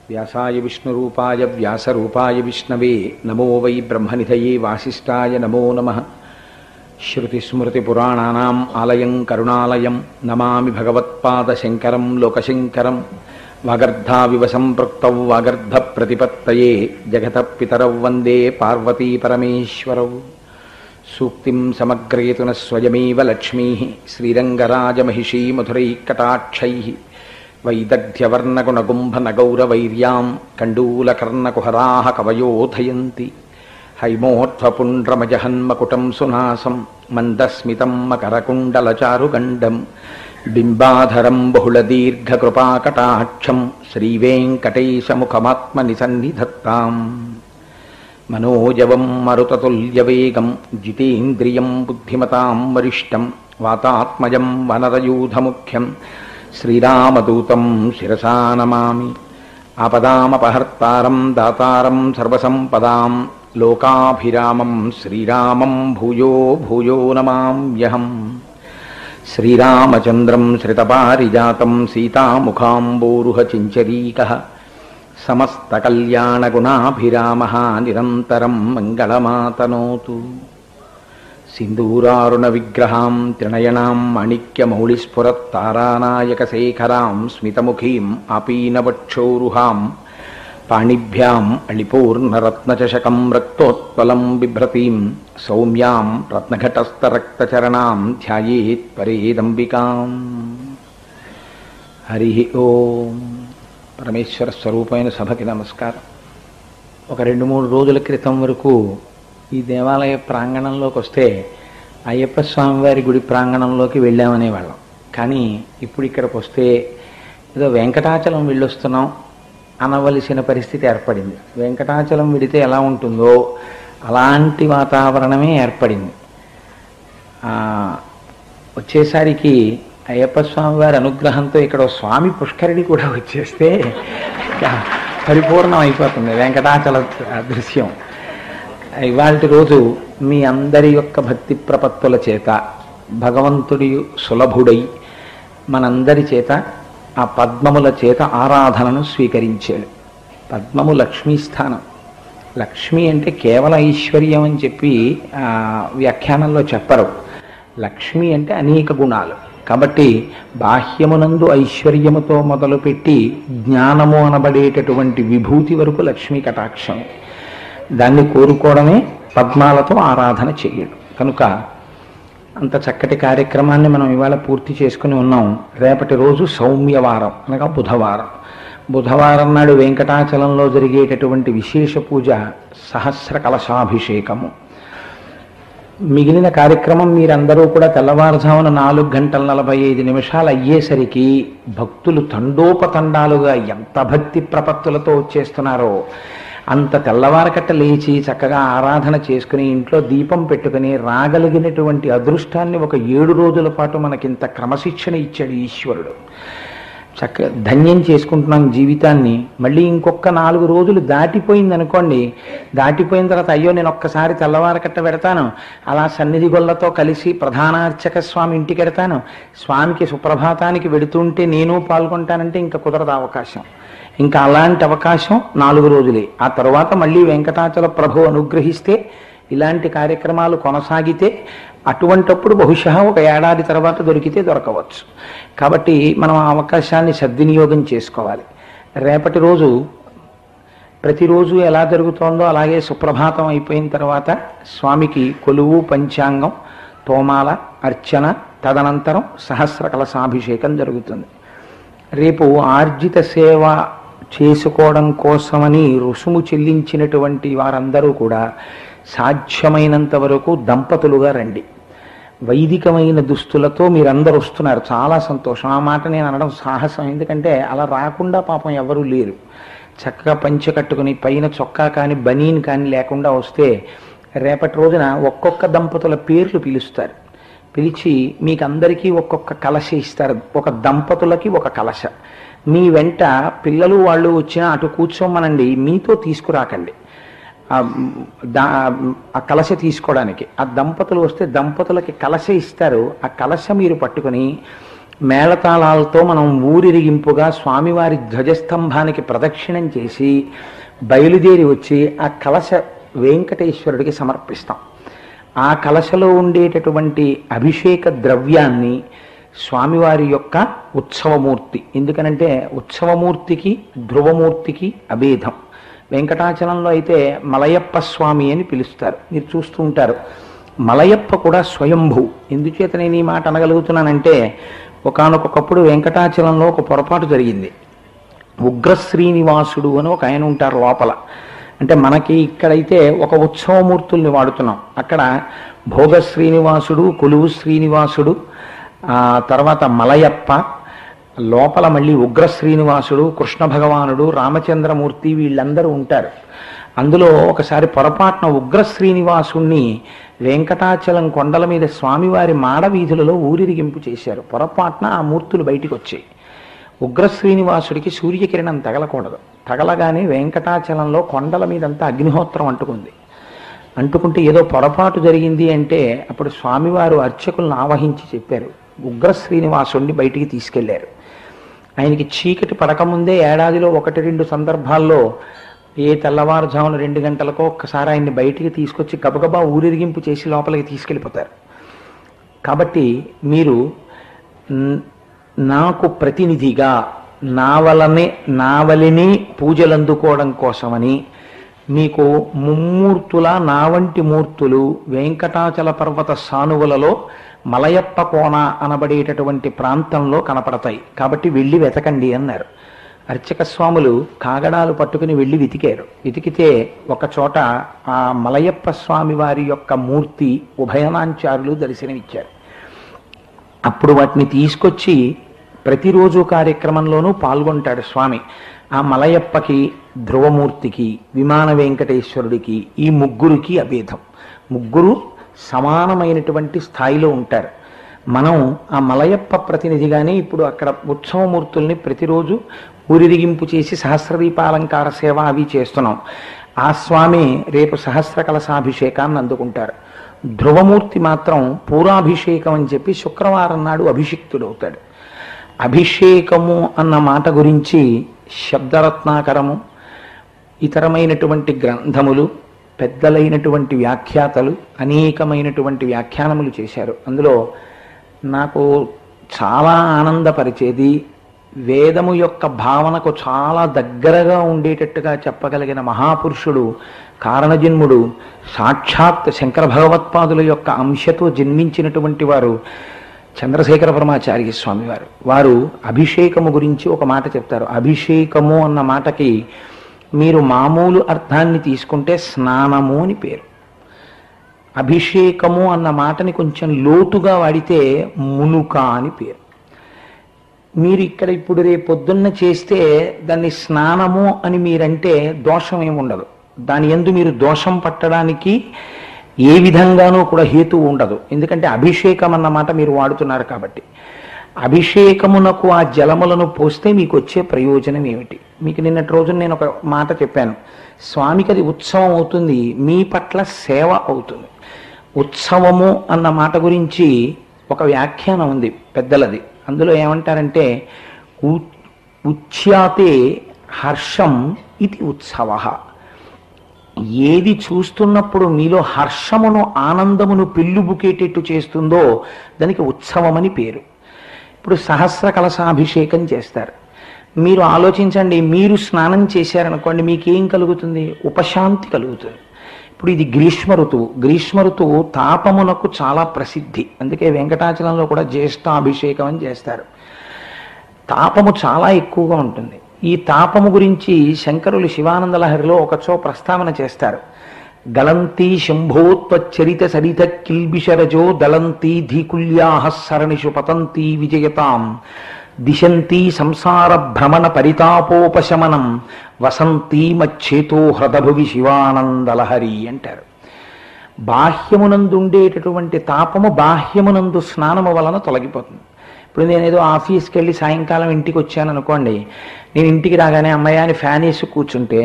వ్యాసాయ విష్ణురూపాయ వ్యాసరూపాయ విష్ణవే నమో వై బ్రహ్మనిధయే వాసిష్ఠాయ నమో నమః. శ్రుతిస్మృతిపురాణానాం ఆలయం కరుణాలయం నమామి భగవత్పాదశంకరం లోకశంకరం. వాగర్ధావివ సంపృక్తౌ వాగర్ధప్రతిపత్తయే జగతః పితరౌ వందే పార్వతీ పరమేశ్వరౌ. సూక్తిం సమగ్రయతున స్వయమేవ లక్ష్మీః శ్రీరంగరాజమహిషీ మధురైకటాక్షైః వైదగ్ధ్యవర్ణగుణగుంభనగౌరవైర్యాం కండూలకర్ణకుహరాः కవయోధయంతి. హైమోర్ధ్వపుండ్రమజహన్మకుటం సునాసం మందస్మితం మకరకుండలచారుగండం బింబాధరం బహుళదీర్ఘకృపాకటాక్షం శ్రీవేంకటేశముఖమాత్మని సన్నిధత్తాం. మనోజవం మరుతతుల్యవేగం జితేంద్రియం బుద్ధిమతాం వరిష్టం వాతాత్మజం వనరయూధముఖ్యం శ్రీరామదూతం శిరసా నమామి. ఆపదామపహర్తారం దాతారం సర్వసంపదాం లోకాభిరామం శ్రీరామం భూయో భూయో నమామ్యహం. శ్రీరామచంద్రం శ్రితపారిజాతం సీతాముఖాంబోరుహచించరీకః సమస్తకల్యాణగుణాభిరామः నిరంతరం మంగళమాతనోతు. సింధూరారుణవిగ్రహాం త్రినయనాం మాణిక్యమౌళిస్ఫురత్తారానాయకశేఖరాం స్మితముఖీం ఆపీనవక్షోరుహాం పాణిభ్యాం అళిపూర్ణరత్నచషకం రక్తోత్పలం బిభ్రతీం సౌమ్యాం రత్నఘటస్థరక్తచరణాం ధ్యాయేత్ పరేదంబికాం. హరి ఓం. పరమేశ్వర స్వరూపమైన సభకి నమస్కారం. ఒక 2-3 రోజుల క్రితం వరకు ఈ దేవాలయ ప్రాంగణంలోకి వస్తే అయ్యప్ప స్వామివారి గుడి ప్రాంగణంలోకి వెళ్ళామనేవాళ్ళం. కానీ ఇప్పుడు ఇక్కడికి వస్తే ఏదో వెంకటాచలం వెళ్ళొస్తున్నాం అనవలసిన పరిస్థితి ఏర్పడింది. వెంకటాచలం విడితే ఎలా ఉంటుందో అలాంటి వాతావరణమే ఏర్పడింది. వచ్చేసరికి అయ్యప్ప స్వామివారి అనుగ్రహంతో ఇక్కడ స్వామి పుష్కరిణి కూడా వచ్చేస్తే పరిపూర్ణం అయిపోతుంది వెంకటాచల దృశ్యం. ఇవాల్టి రోజు మీ అందరి యొక్క భక్తి ప్రపత్తుల చేత భగవంతుడి సులభుడై మనందరి చేత ఆ పద్మముల చేత ఆరాధనను స్వీకరించాడు. పద్మము లక్ష్మీస్థానం. లక్ష్మి అంటే కేవల ఐశ్వర్యం అని చెప్పి వ్యాఖ్యానంలో చెప్పరు. లక్ష్మి అంటే అనేక గుణాలు. కాబట్టి బాహ్యమునందు ఐశ్వర్యముతో మొదలుపెట్టి జ్ఞానము అనబడేటటువంటి విభూతి వరకు లక్ష్మీ కటాక్షం. దాన్ని కోరుకోవడమే పద్మాలతో ఆరాధన చేయడం. కనుక అంత చక్కటి కార్యక్రమాన్ని మనం ఇవాళ పూర్తి చేసుకుని ఉన్నాం. రేపటి రోజు సౌమ్యవారం అనగా బుధవారం. బుధవారం నాడు వెంకటాచలంలో జరిగేటటువంటి విశేష పూజ సహస్ర కలశాభిషేకము. మిగిలిన కార్యక్రమం మీరందరూ కూడా తెల్లవారుజామున 4:45 అయ్యేసరికి భక్తులు తండోపతండాలుగా ఎంత భక్తి ప్రపత్తులతో వచ్చేస్తున్నారో అంత తెల్లవారకట్ట లేచి చక్కగా ఆరాధన చేసుకుని ఇంట్లో దీపం పెట్టుకుని రాగలిగినటువంటి అదృష్టాన్ని ఒక 7 రోజుల పాటు మనకింత క్రమశిక్షణ ఇచ్చాడు ఈశ్వరుడు. చక్కగా ధన్యం చేసుకుంటున్నాం జీవితాన్ని. మళ్ళీ ఇంకొక 4 రోజులు దాటిపోయింది అనుకోండి. దాటిపోయిన తర్వాత అయ్యో నేను ఒక్కసారి తెల్లవారకట్ట పెడతాను, అలా సన్నిధి గొల్లతో కలిసి ప్రధానార్చక స్వామి ఇంటికి పెడతాను, స్వామికి సుప్రభాతానికి వెడుతుంటే నేను పాల్గొంటానంటే ఇంకా కుదరదు అవకాశం. ఇంకా అలాంటి అవకాశం 4 రోజులే. ఆ తర్వాత మళ్ళీ వెంకటాచల ప్రభు అనుగ్రహిస్తే ఇలాంటి కార్యక్రమాలు కొనసాగితే అటువంటప్పుడు బహుశా ఒక ఏడాది తర్వాత దొరికితే దొరకవచ్చు. కాబట్టి మనం ఆ అవకాశాన్ని సద్వినియోగం చేసుకోవాలి. రేపటి రోజు ప్రతిరోజు ఎలా జరుగుతోందో అలాగే సుప్రభాతం అయిపోయిన తర్వాత స్వామికి కొలువు, పంచాంగం, తోమాల, అర్చన, తదనంతరం సహస్ర కలశాభిషేకం జరుగుతుంది. రేపు ఆర్జిత సేవ చేసుకోవడం కోసమని రుసుము చెల్లించినటువంటి వారందరూ కూడా సాధ్యమైనంత వరకు దంపతులుగా రండి. వైదికమైన దుస్తులతో మీరందరూ వస్తున్నారు, చాలా సంతోషం. ఆ మాట నేను అనడం సాహసం. ఎందుకంటే అలా రాకుండా పాపం ఎవరూ లేరు. చక్కగా పంచె కట్టుకుని పైన చొక్కా కానీ బనీన్ కానీ లేకుండా వస్తే రేపటి రోజున ఒక్కొక్క దంపతుల పేర్లు పిలుస్తారు. పిలిచి మీకు అందరికీ ఒక్కొక్క కలశ ఇస్తారు. ఒక దంపతులకి ఒక కలశ. మీ వెంట పిల్లలు వాళ్ళు వచ్చినా అటు కూర్చోమనండి, మీతో తీసుకురాకండి ఆ కలశ తీసుకోవడానికి. ఆ దంపతులు వస్తే దంపతులకి కలశ ఇస్తారు. ఆ కలశ మీరు పట్టుకుని మేళతాళాలతో మనం ఊరిరిగింపుగా స్వామివారి ధ్వజస్తంభానికి ప్రదక్షిణం చేసి బయలుదేరి వచ్చి ఆ కలశ వెంకటేశ్వరుడికి సమర్పిస్తాం. ఆ కలశలో ఉండేటటువంటి అభిషేక ద్రవ్యాన్ని స్వామివారి యొక్క ఉత్సవమూర్తి, ఎందుకనంటే ఉత్సవమూర్తికి ధ్రువమూర్తికి అభేదం. వెంకటాచలంలో అయితే మలయప్ప స్వామి అని పిలుస్తారు, మీరు చూస్తూ ఉంటారు. మలయప్ప కూడా స్వయంభూ. ఎందుచేత నేను ఈ మాట అనగలుగుతున్నానంటే, ఒకానొకప్పుడు వెంకటాచలంలో ఒక పొరపాటు జరిగింది. ఉగ్ర శ్రీనివాసుడు అని ఒక ఆయన ఉంటారు లోపల. అంటే మనకి ఇక్కడైతే ఒక ఉత్సవమూర్తుల్ని వాడుతున్నాం, అక్కడ భోగ శ్రీనివాసుడు, కొలువు శ్రీనివాసుడు, తర్వాత మలయప్ప, లోపల మళ్ళీ ఉగ్ర శ్రీనివాసుడు, కృష్ణ భగవానుడు, రామచంద్రమూర్తి, వీళ్ళందరూ ఉంటారు. అందులో ఒకసారి పొరపాటున ఉగ్ర శ్రీనివాసుణ్ణి వెంకటాచలం కొండల మీద స్వామివారి మాడ వీధులలో ఊరిరిగింపు చేశారు. పొరపాటున ఆ మూర్తులు బయటికి వచ్చాయి. ఉగ్ర శ్రీనివాసుడికి సూర్యకిరణం తగలకూడదు. తగలగానే వెంకటాచలంలో కొండల మీదంతా అగ్నిహోత్రం అంటుకుంది. అంటుకుంటే ఏదో పొరపాటు జరిగింది అంటే అప్పుడు స్వామివారు అర్చకులను ఆవహించి చెప్పారు, ఉగ్ర శ్రీనివాసుడిని బయటికి తీసుకెళ్లారు. ఆయనకి చీకటి పడకముందే ఏడాదిలో 1-2 సందర్భాల్లో ఏ తెల్లవారుజామున 2 గంటలకో ఒక్కసారి ఆయన్ని బయటికి తీసుకొచ్చి గబగబా ఊరిరిగింపు చేసి లోపలికి తీసుకెళ్ళిపోతారు. కాబట్టి మీరు నాకు ప్రతినిధిగా నావలిని పూజలు అందుకోవడం కోసమని మీకు ముమ్మూర్తుల నా వంటి మూర్తులు వెంకటాచల పర్వత సానువులలో మలయప్ప కోన అనబడేటటువంటి ప్రాంతంలో కనపడతాయి, కాబట్టి వెళ్ళి వెతకండి అన్నారు. అర్చక స్వాములు కాగడాలు పట్టుకుని వెళ్ళి వెతికారు. వెతికితే ఒక చోట ఆ మలయప్ప స్వామి వారి యొక్క మూర్తి ఉభయనాంచారులు దర్శనమిచ్చారు. అప్పుడు వాటిని తీసుకొచ్చి ప్రతిరోజు కార్యక్రమంలోనూ పాల్గొంటాడు స్వామి. ఆ మలయప్పకి, ధ్రువమూర్తికి, విమాన వెంకటేశ్వరుడికి, ఈ ముగ్గురికి అభేదం. ముగ్గురు సమానమైనటువంటి స్థాయిలో ఉంటారు. మనం ఆ మలయప్ప ప్రతినిధిగానే ఇప్పుడు అక్కడ ఉత్సవమూర్తుల్ని ప్రతిరోజు ఊరిరిగింపు చేసి సహస్రదీపాలంకార సేవ అవి చేస్తున్నాం. ఆ స్వామి రేపు సహస్ర కలశాభిషేకాన్ని అందుకుంటారు. ధ్రువమూర్తి మాత్రం పూరాభిషేకం అని చెప్పి శుక్రవారం నాడు అభిషిక్తుడవుతాడు. అభిషేకము అన్న మాట గురించి శబ్దరత్నాకరము, ఇతరమైనటువంటి గ్రంథములు, పెద్దలైనటువంటి వ్యాఖ్యాతలు అనేకమైనటువంటి వ్యాఖ్యానములు చేశారు. అందులో నాకు చాలా ఆనందపరిచేది, వేదము యొక్క భావనకు చాలా దగ్గరగా ఉండేటట్టుగా చెప్పగలిగిన మహాపురుషుడు, కారణజన్ముడు, సాక్షాత్ శంకర భగవత్పాదుల యొక్క అంశతో జన్మించినటువంటి వారు చంద్రశేఖర పరమాచార్య స్వామి వారు. వారు అభిషేకము గురించి ఒక మాట చెప్తారు. అభిషేకము అన్న మాటకి మీరు మామూలు అర్థాన్ని తీసుకుంటే స్నానము అని పేరు. అభిషేకము అన్న మాటని కొంచెం లోతుగా వాడితే మునుక అని పేరు. మీరు ఇక్కడ ఇప్పుడు రేపొద్దున్న చేస్తే దాన్ని స్నానము అని మీరంటే దోషం ఏమి ఉండదు. దాని యందు మీరు దోషం పట్టడానికి ఏ విధంగానూ కూడా హేతువు ఉండదు. ఎందుకంటే అభిషేకం అన్న మాట మీరు వాడుతున్నారు కాబట్టి. అభిషేకమునకు ఆ జలములను పోస్తే మీకు వచ్చే ప్రయోజనం ఏమిటి? మీకు నిన్నటి రోజున నేను ఒక మాట చెప్పాను, స్వామికి అది ఉత్సవం అవుతుంది, మీ పట్ల సేవ అవుతుంది. ఉత్సవము అన్న మాట గురించి ఒక వ్యాఖ్యానం ఉంది పెద్దలది. అందులో ఏమంటారంటే, ఉచ్యాతే హర్షం ఇది ఉత్సవ. ఏది చూస్తున్నప్పుడు మీలో హర్షమును, ఆనందమును పెళ్ళుబుకేటట్టు చేస్తుందో దానికి ఉత్సవమని పేరు. ఇప్పుడు సహస్ర కలశాభిషేకం చేస్తారు. మీరు ఆలోచించండి, మీరు స్నానం చేశారనుకోండి, మీకేం కలుగుతుంది? ఉపశాంతి కలుగుతుంది. ఇప్పుడు ఇది గ్రీష్మ ఋతువు. గ్రీష్మ ఋతువు తాపమునకు చాలా ప్రసిద్ధి. అందుకే వెంకటాచలంలో కూడా జ్యేష్ఠాభిషేకం అని చేస్తారు. తాపము చాలా ఎక్కువగా ఉంటుంది. ఈ తాపము గురించి శంకరులు శివానంద లహరిలో ఒకచో ప్రస్తావన చేస్తారు. గలంతి శంభోత్వచ్చరిత సరిత కిల్బిషరజో దళంతి ధీకుల్యాహ సరణిషు పతంతి విజయతాం దిశంతి సంసార భ్రమణ పరితాపోపశమనం వసంతి మచ్చేతో హృదభువి శివానందలహరి అంటారు. బాహ్యమునందుండేటటువంటి తాపము బాహ్యమునందు స్నానము వలన తొలగిపోతుంది. ఇప్పుడు నేనేదో ఆఫీస్కి వెళ్ళి సాయంకాలం ఇంటికి వచ్చాను అనుకోండి, నేను ఇంటికి రాగానే అమ్మయ్య అని ఫ్యాన్ వేసి కూర్చుంటే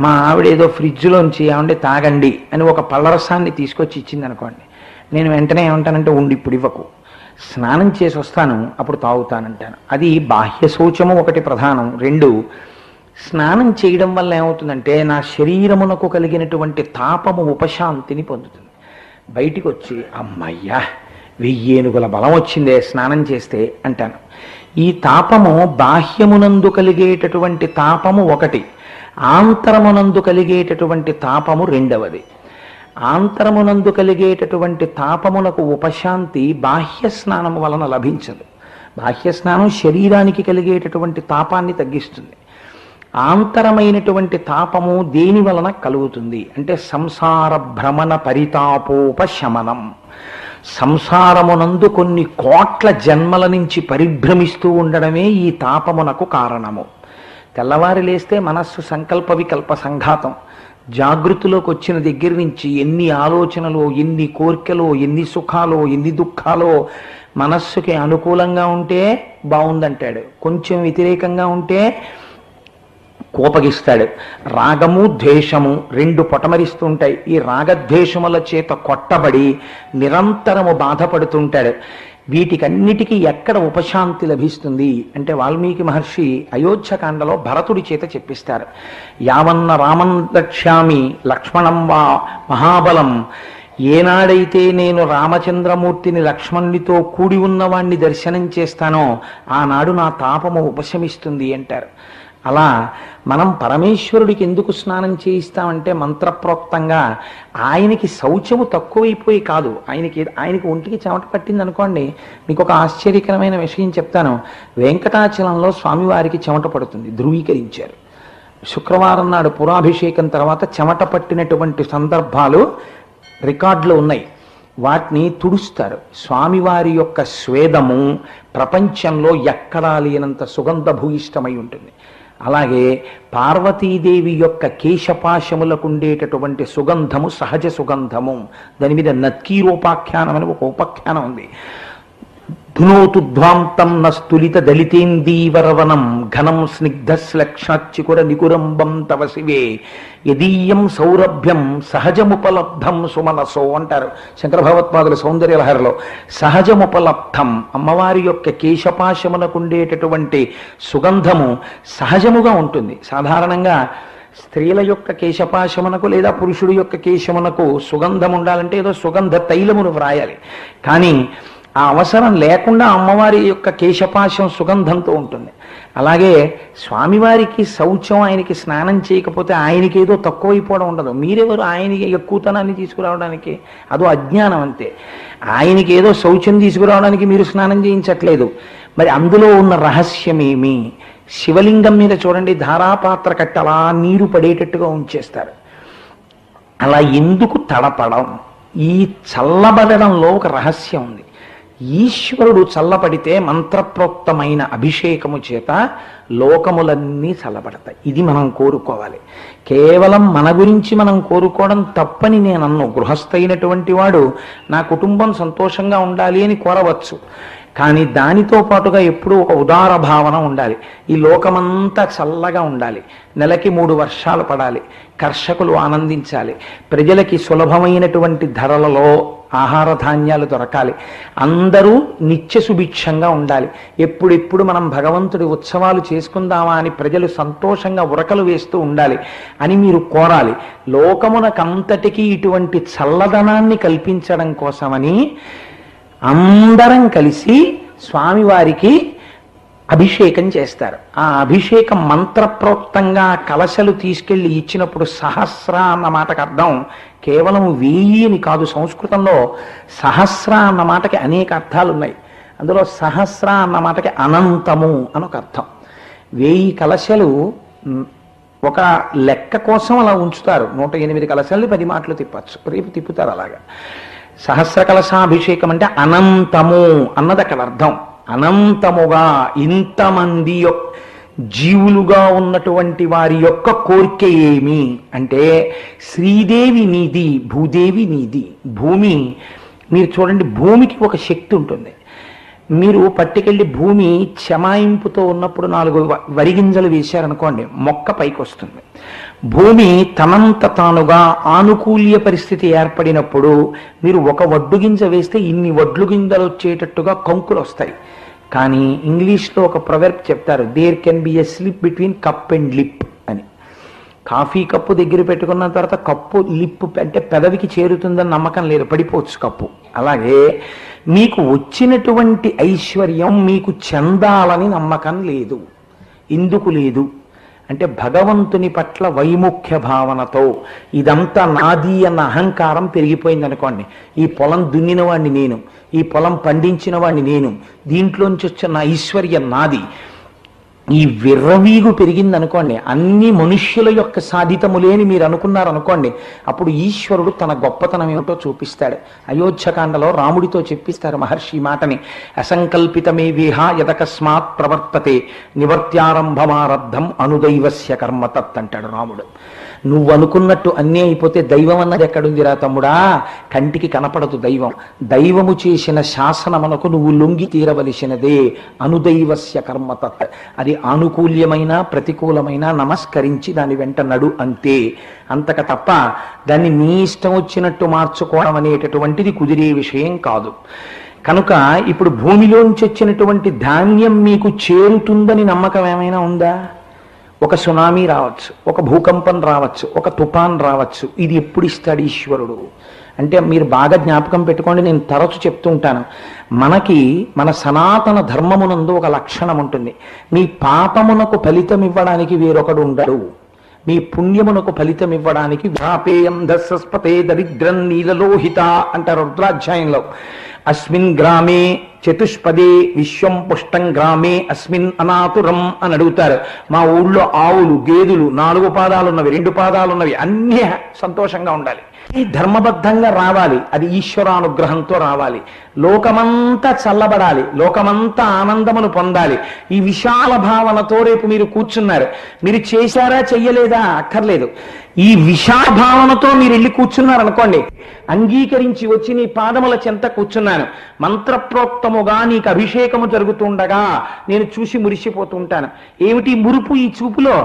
మా ఆవిడ ఏదో ఫ్రిడ్జ్లోంచి ఏమంటే తాగండి అని ఒక పళ్ళరసాన్ని తీసుకొచ్చి ఇచ్చింది అనుకోండి, నేను వెంటనే ఏమంటానంటే ఉండి ఇప్పుడు ఇవ్వకు, స్నానం చేసి వస్తాను, అప్పుడు తాగుతానంటాను. అది బాహ్య శౌచము ఒకటి ప్రధానం. రెండు, స్నానం చేయడం వల్ల ఏమవుతుందంటే నా శరీరమునకు కలిగినటువంటి తాపము ఉపశాంతిని పొందుతుంది. బయటికి వచ్చి అమ్మయ్యా 1000 ఏనుగుల బలం వచ్చిందే స్నానం చేస్తే అంటాను. ఈ తాపము బాహ్యమునందు కలిగేటటువంటి తాపము ఒకటి, ఆంతరమునందు కలిగేటటువంటి తాపము రెండవది. ఆంతరమునందు కలిగేటటువంటి తాపమునకు ఉపశాంతి బాహ్య స్నానము వలన లభించదు. బాహ్య స్నానం శరీరానికి కలిగేటటువంటి తాపాన్ని తగ్గిస్తుంది. ఆంతరమైనటువంటి తాపము దేని వలన కలుగుతుంది అంటే సంసార భ్రమణ పరితాపోపశమనం. సంసారమునందు కొన్ని కోట్ల జన్మల నుంచి పరిభ్రమిస్తూ ఉండడమే ఈ తాపమునకు కారణము. తెల్లవారి లేస్తే మనస్సు సంకల్ప వికల్ప సంఘాతం. జాగృతిలోకి వచ్చిన దగ్గర నుంచి ఎన్ని ఆలోచనలు, ఎన్ని కోరికలు, ఎన్ని సుఖాలు, ఎన్ని దుఃఖాలు. మనస్సుకి అనుకూలంగా ఉంటే బాగుందంటాడు, కొంచెం వ్యతిరేకంగా ఉంటే కోపగిస్తాడు. రాగము ద్వేషము రెండు పొటమరిస్తూ ఉంటాయి. ఈ రాగద్వేషముల చేత కొట్టబడి నిరంతరము బాధపడుతుంటాడు. వీటికన్నిటికీ ఎక్కడ ఉపశాంతి లభిస్తుంది అంటే వాల్మీకి మహర్షి అయోధ్యకాండలో భరతుడి చేత చెప్పిస్తారు. యావన్న రామం రక్ష్యామి లక్ష్మణం వా మహాబలం. ఏనాడైతే నేను రామచంద్రమూర్తిని లక్ష్మణునితో కూడి ఉన్నవాణ్ణి దర్శనం చేస్తానో ఆనాడు నా తాపము ఉపశమిస్తుంది అంటారు. అలా మనం పరమేశ్వరుడికి ఎందుకు స్నానం చేయిస్తామంటే మంత్రప్రోక్తంగా ఆయనకి శౌచము తక్కువైపోయి కాదు, ఆయనకి ఒంటికి చెమట పట్టింది అనుకోండి. మీకు ఒక ఆశ్చర్యకరమైన విషయం చెప్తాను. వెంకటాచలంలో స్వామివారికి చెమట పడుతుంది, ధృవీకరించారు. శుక్రవారం నాడు పురాభిషేకం తర్వాత చెమట పట్టినటువంటి సందర్భాలు రికార్డులు ఉన్నాయి. వాటిని తుడుస్తారు. స్వామివారి యొక్క స్వేదము ప్రపంచంలో ఎక్కడా లేనంత సుగంధ భూయిష్టమై ఉంటుంది. అలాగే పార్వతీదేవి యొక్క కేశపాశములకు ఉండేటటువంటి సుగంధము సహజ సుగంధము. దాని మీద నత్కీరోపాఖ్యానం అని ఒక ఉపాఖ్యానం ఉంది. ధునోతు ధ్వాంతం నస్తులిత దళితేందీవరవనం ఘనం స్నిగ్ధశ్లక్షణచికుర నికురంబం తవ శివే యదీయం సౌరభ్యం సహజముపలబ్ధం సుమనసో అంటారు శంకర భగవత్పాదుల సౌందర్యలహరిలో. సహజముపలబ్ధం, అమ్మవారి యొక్క కేశపాశమునకు ఉండేటటువంటి సుగంధము సహజముగా ఉంటుంది. సాధారణంగా స్త్రీల యొక్క కేశపాశమునకు లేదా పురుషుడి యొక్క కేశమునకు సుగంధం ఉండాలంటే ఏదో సుగంధ తైలమును వ్రాయాలి. కానీ ఆ అవసరం లేకుండా అమ్మవారి యొక్క కేశపాశం సుగంధంతో ఉంటుంది. అలాగే స్వామివారికి శౌచం, ఆయనకి స్నానం చేయకపోతే ఆయనకి ఏదో తక్కువైపోవడం ఉండదు. మీరెవరు ఆయనకి ఎక్కువతనాన్ని తీసుకురావడానికి? అదో అజ్ఞానం అంతే. ఆయనకి ఏదో శౌచం తీసుకురావడానికి మీరు స్నానం చేయించట్లేదు. మరి అందులో ఉన్న రహస్యం ఏమి? శివలింగం మీద చూడండి, ధారాపాత్ర కట్టి అలా నీరు పడేటట్టుగా ఉంచేస్తారు. అలా ఎందుకు తడపడం? ఈ చల్లబడడంలో ఒక రహస్యం ఉంది. ఈశ్వరుడు చల్లబడితే మంత్రప్రోక్తమైన అభిషేకము చేత లోకములన్నీ చల్లబడతాయి. ఇది మనం కోరుకోవాలి. కేవలం మన గురించి మనం కోరుకోవడం తప్పని నేను అన్ను. గృహస్థైనటువంటి వాడు నా కుటుంబం సంతోషంగా ఉండాలి అని కోరవచ్చు. కానీ దానితో పాటుగా ఎప్పుడూ ఒక ఉదార భావన ఉండాలి. ఈ లోకమంతా చల్లగా ఉండాలి, నెలకి 3 వర్షాలు పడాలి, కర్షకులు ఆనందించాలి, ప్రజలకి సులభమైనటువంటి ధరలలో ఆహార ధాన్యాలు దొరకాలి, అందరూ నిత్య సుభిక్షంగా ఉండాలి. ఎప్పుడెప్పుడు మనం భగవంతుడి ఉత్సవాలు చేసుకుందామా అని ప్రజలు సంతోషంగా ఉరకలు వేస్తూ ఉండాలి అని మీరు కోరాలి. లోకమునకంతటికీ ఇటువంటి చల్లదనాన్ని కల్పించడం కోసమని అందరం కలిసి స్వామివారికి అభిషేకం చేస్తారు. ఆ అభిషేకం మంత్రప్రోక్తంగా కలశలు తీసుకెళ్లి ఇచ్చినప్పుడు సహస్ర అన్న మాటకు అర్థం కేవలం 1000 అని కాదు. సంస్కృతంలో సహస్ర అన్న మాటకి అనేక అర్థాలు ఉన్నాయి. అందులో సహస్ర అన్న మాటకి అనంతము అని ఒక అర్థం. 1000 కలశలు ఒక లెక్క కోసం అలా ఉంచుతారు. 108 కలశాలని 10 మాటలు తిప్పచ్చు, రేపు తిప్పుతారు. అలాగా సహస్ర కలశాభిషేకం అంటే అనంతము అన్నది అక్కడ అర్థం. అనంతముగా ఇంతమంది జీవులుగా ఉన్నటువంటి వారి యొక్క కోరిక ఏమి అంటే శ్రీదేవి నీది, భూదేవి నీది. భూమి మీరు చూడండి, భూమికి ఒక శక్తి ఉంటుంది. మీరు పట్టుకెళ్ళి భూమి చెమాయింపుతో ఉన్నప్పుడు 4 వరి గింజలు వేశారనుకోండి, మొక్క పైకి వస్తుంది. భూమి తనంత తానుగా ఆనుకూల్య పరిస్థితి ఏర్పడినప్పుడు మీరు ఒక వడ్డు గింజ వేస్తే ఇన్ని వడ్లు గింజలు వచ్చేటట్టుగా కంకులు వస్తాయి. కానీ ఇంగ్లీష్లో ఒక ప్రొవర్బ్ చెప్తారు, there can be a slip between cup and lip అని. కాఫీ కప్పు దగ్గర పెట్టుకున్న తర్వాత కప్పు లిప్ అంటే పెదవికి చేరుతుందని నమ్మకం లేదు, పడిపోవచ్చు కప్పు. అలాగే మీకు వచ్చినటువంటి ఐశ్వర్యం మీకు చెందాలని నమ్మకం లేదు. ఎందుకు లేదు అంటే భగవంతుని పట్ల వైముఖ్య భావనతో ఇదంతా నాది అన్న అహంకారం పెరిగిపోయింది అనుకోండి. ఈ పొలం దున్నిన వాడిని నేను, ఈ పొలం పండించిన వాడిని నేను, దీంట్లోంచి వచ్చిన ఐశ్వర్యం నాది, ఈ విర్రవీగు పెరిగింది అనుకోండి, అన్ని మనుష్యుల యొక్క సాధితములే అని మీరు అనుకున్నారు అనుకోండి, అప్పుడు ఈశ్వరుడు తన గొప్పతనం ఏమిటో చూపిస్తాడు. అయోధ్యకాండలో రాముడితో చెప్పిస్తారు మహర్షి మాటని, అసంకల్పితమే విహ యదకస్మాత్ ప్రవర్తతే నివర్త్యారంభమారబ్ధం అనుదైవస్య కర్మతత్ అంటాడు రాముడు. నువ్వు అనుకున్నట్టు అన్నీ అయిపోతే దైవం అన్నది ఎక్కడుందిరా తమ్ముడా? కంటికి కనపడదు దైవం. దైవము చేసిన శాసనమునకు నువ్వు లొంగి తీరవలసినదే. అనుదైవస్య కర్మతత్, అది ఆనుకూల్యమైన ప్రతికూలమైన నమస్కరించి దాని వెంట నడు అంతే. అంతక తప్ప దాన్ని నీ ఇష్టం వచ్చినట్టు మార్చుకోవడం అనేటటువంటిది కుదిరే విషయం కాదు. కనుక ఇప్పుడు భూమిలోంచి వచ్చినటువంటి ధాన్యం మీకు చేరుతుందని నమ్మకం ఏమైనా ఉందా? ఒక సునామీ రావచ్చు, ఒక భూకంపం రావచ్చు, ఒక తుఫాన్ రావచ్చు. ఇది ఎప్పుడు ఇస్తాడు ఈశ్వరుడు అంటే మీరు బాగా జ్ఞాపకం పెట్టుకోండి. నేను తరచు చెప్తూ ఉంటాను, మనకి మన సనాతన ధర్మమునందు ఒక లక్షణం ఉంటుంది. మీ పాపమునకు ఫలితం ఇవ్వడానికి వేరొకడు ఉండడు, మీ పుణ్యమునకు ఫలితం ఇవ్వడానికి. వ్యాపేయం దస్పతే దరిద్రం నీలలోహిత అంటారు రుద్రాధ్యాయంలో. అస్మిన్ గ్రామే చతుష్పదే విశ్వం పుష్టం గ్రామే అస్మిన్ అనాతురం అని అడుగుతారు. మా ఊళ్ళో ఆవులు గేదెలు 4 పాదాలు ఉన్నవి, 2 పాదాలు ఉన్నవి, అన్నీ సంతోషంగా ఉండాలి. ఈ ధర్మబద్ధంగా రావాలి, అది ఈశ్వరానుగ్రహంతో రావాలి. లోకమంతా చల్లబడాలి, లోకమంతా ఆనందమును పొందాలి. ఈ విశాల భావనతో రేపు మీరు కూర్చున్నారు. మీరు చేశారా చెయ్యలేదా అక్కర్లేదు. ఈ విశాల భావనతో మీరు వెళ్ళి కూర్చున్నారు అనుకోండి, అంగీకరించి వచ్చి నీ పాదముల చెంత కూర్చున్నాను, మంత్రప్రోక్తముగా నీకు అభిషేకము జరుగుతుండగా నేను చూసి మురిసిపోతూ ఉంటాను. ఏమిటి మురుపు ఈ చూపులో?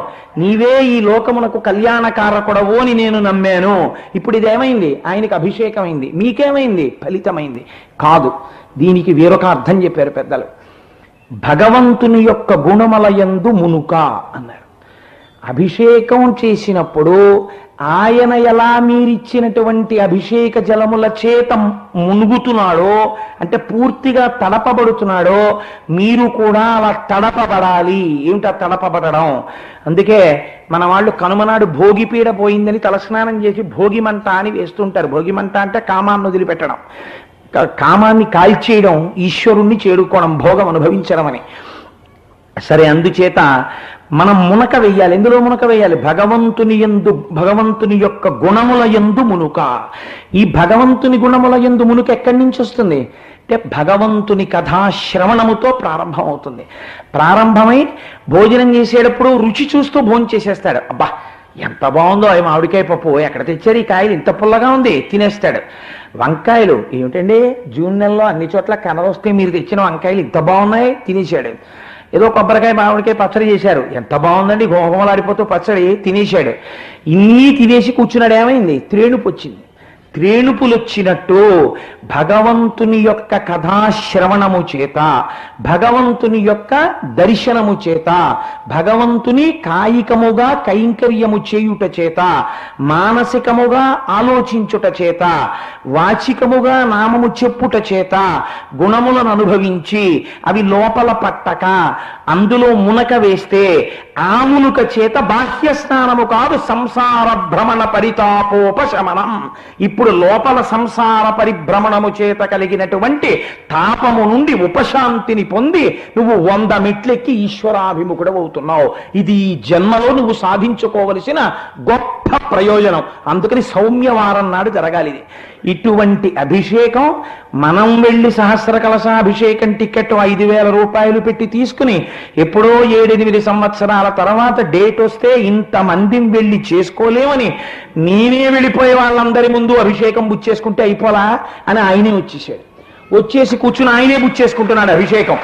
నీవే ఈ లోకమునకు కళ్యాణకారకుడవు అని నేను నమ్మాను. ఇప్పుడు ఇదేమైంది? ఆయనకి అభిషేకమైంది. మీకేమైంది? ఫలితమైంది కాదు. దీనికి వేరొక అర్థం చెప్పారు పెద్దలు. భగవంతుని యొక్క గుణములయందు మునుక అన్నారు. అభిషేకం చేసినప్పుడు ఆయన ఎలా మీరిచ్చినటువంటి అభిషేక జలముల చేత మునుగుతున్నాడో అంటే పూర్తిగా తడపబడుతున్నాడో మీరు కూడా అలా తడపబడాలి. ఏమిటా తడపబడడం? అందుకే మన వాళ్ళు కనుమనాడు భోగిపీడ పోయిందని తలస్నానం చేసి భోగిమంట అని వేస్తుంటారు. భోగిమంట అంటే కామాన్ని వదిలిపెట్టడం, కామాన్ని కాల్చేయడం, ఈశ్వరుణ్ణి చేరుకోవడం, భోగం అనుభవించడం అని. సరే, అందుచేత మనం మునక వెయ్యాలి. ఎందులో మునక వెయ్యాలి? భగవంతుని యొక్క గుణముల యందు మునుక. ఈ భగవంతుని గుణముల యందు మునుక ఎక్కడి నుంచి వస్తుంది అంటే భగవంతుని కథాశ్రవణముతో ప్రారంభమవుతుంది. ప్రారంభమై భోజనం చేసేటప్పుడు రుచి చూస్తూ భోజనం చేసేస్తాడు. అబ్బా ఎంత బాగుందో అవి మామిడికాయ పప్పు, ఎక్కడ తెచ్చారు ఈ కాయలు, ఇంత పుల్లగా ఉంది, తినేస్తాడు. వంకాయలు ఏమిటండి జూన్ నెలలో అన్ని చోట్ల కనవస్తే మీరు తెచ్చిన వంకాయలు ఇంత బాగున్నాయి, తినేశాడు. ఏదో కొబ్బరికాయ మామిడికాయ పచ్చడి చేశారు, ఎంత బాగుందండి, గోగమలాడిపోతూ పచ్చడి, తినేశాడు. ఇన్ని తినేసి కూర్చున్నాడు. ఏమైంది? త్రేణుపు వచ్చింది. త్రేణుపులు వచ్చినట్టు భగవంతుని యొక్క కథాశ్రవణము చేత, భగవంతుని యొక్క దర్శనము చేత, భగవంతుని కాయికముగా కైంకర్యము చేయుట చేత, మానసికముగా ఆలోచించుట చేత, వాచికముగా నామము చెప్పుట చేత గుణములను అనుభవించి అవి లోపల పట్టక అందులో మునక వేస్తే ఆ మునుక చేత బాహ్య స్నానము కాదు, సంసార భ్రమణ పరితాపోపశమనం. ఇప్పుడు లోపల సంసార పరిభ్రమణము చేత కలిగినటువంటి తాపము నుండి ఉపశాంతిని పొంది నువ్వు 100 మెట్లెక్కి ఈశ్వరాభిముఖుడు అవుతున్నావు. ఇది ఈ జన్మలో నువ్వు సాధించుకోవలసిన గొప్ప ప్రయోజనం. అందుకని సౌమ్యవారం నాడు జరగాలి ఇది. ఇటువంటి అభిషేకం మనం వెళ్ళి సహస్ర కలశాభిషేకం టికెట్ 5,000 రూపాయలు పెట్టి తీసుకుని ఎప్పుడో 7-8 సంవత్సరాల తర్వాత డేట్ వస్తే ఇంతమందిని వెళ్ళి చేసుకోలేమని నేనే వెళ్ళిపోయే వాళ్ళందరి ముందు అభిషేకం బుచ్చేసుకుంటే అయిపోలా అని ఆయనే వచ్చేసాడు. వచ్చేసి కూర్చుని ఆయనే పుచ్చేసుకుంటున్నాడు అభిషేకం.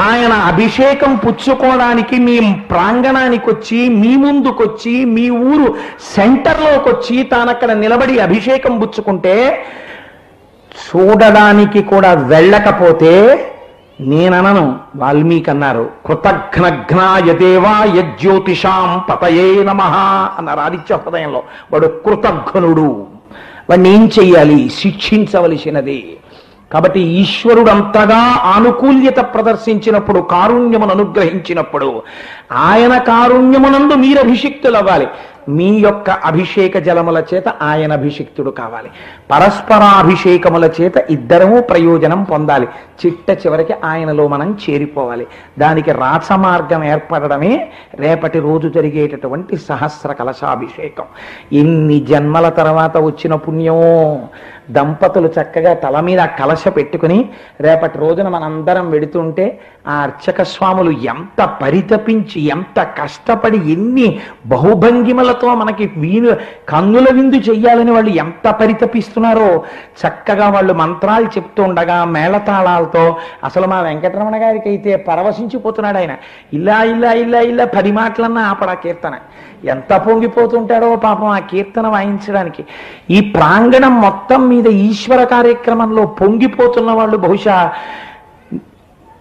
ఆయన అభిషేకం పుచ్చుకోవడానికి మీ ప్రాంగణానికి వచ్చి, మీ ముందుకొచ్చి, మీ ఊరు సెంటర్లోకి వచ్చి తానక్కడ నిలబడి అభిషేకం పుచ్చుకుంటే చూడడానికి కూడా వెళ్ళకపోతే నేననను, వాల్మీకి అన్నారు, కృతఘ్నఘ్నాయ దేవా యజ్యోతిషాం పతయే నమః అన్నారు ఆదిత్య హృదయంలో. వాడు కృతఘ్నుడు, వాడిని ఏం చెయ్యాలి? శిక్షించవలసినది. కాబట్టి ఈశ్వరుడు అంతగా ఆనుకూల్యత ప్రదర్శించినప్పుడు, కారుణ్యమును అనుగ్రహించినప్పుడు ఆయన కారుణ్యమునందు మీరు అభిషిక్తులు అవ్వాలి. మీ యొక్క అభిషేక జలముల చేత ఆయన అభిషిక్తుడు కావాలి. పరస్పరాభిషేకముల చేత ఇద్దరము ప్రయోజనం పొందాలి. చిట్ట చివరికి ఆయనలో మనం చేరిపోవాలి. దానికి రాచమార్గం ఏర్పడడమే రేపటి రోజు జరిగేటటువంటి సహస్ర కలశాభిషేకం. ఎన్ని జన్మల తర్వాత వచ్చిన పుణ్యమో! దంపతులు చక్కగా తల మీద కలశ పెట్టుకుని రేపటి రోజున మనందరం వెడుతుంటే ఆ అర్చక స్వాములు ఎంత పరితపించి, ఎంత కష్టపడి, ఎన్ని బహుభంగిమలతో మనకి కన్నుల విందు చెయ్యాలని వాళ్ళు ఎంత పరితపిస్తున్నారో. చక్కగా వాళ్ళు మంత్రాలు చెప్తూ ఉండగా మేళతాళాలతో, అసలు మా వెంకటరమణ గారికి అయితే పరవశించిపోతున్నాడు ఆయన. ఇలా ఇలా ఇలా ఇలా 10 మాటలన్నా ఆపడా కీర్తన. ఎంత పొంగిపోతుంటాడో పాపం ఆ కీర్తన వాయించడానికి. ఈ ప్రాంగణం మొత్తం మీద ఈశ్వర కార్యక్రమంలో పొంగిపోతున్న వాళ్ళు బహుశా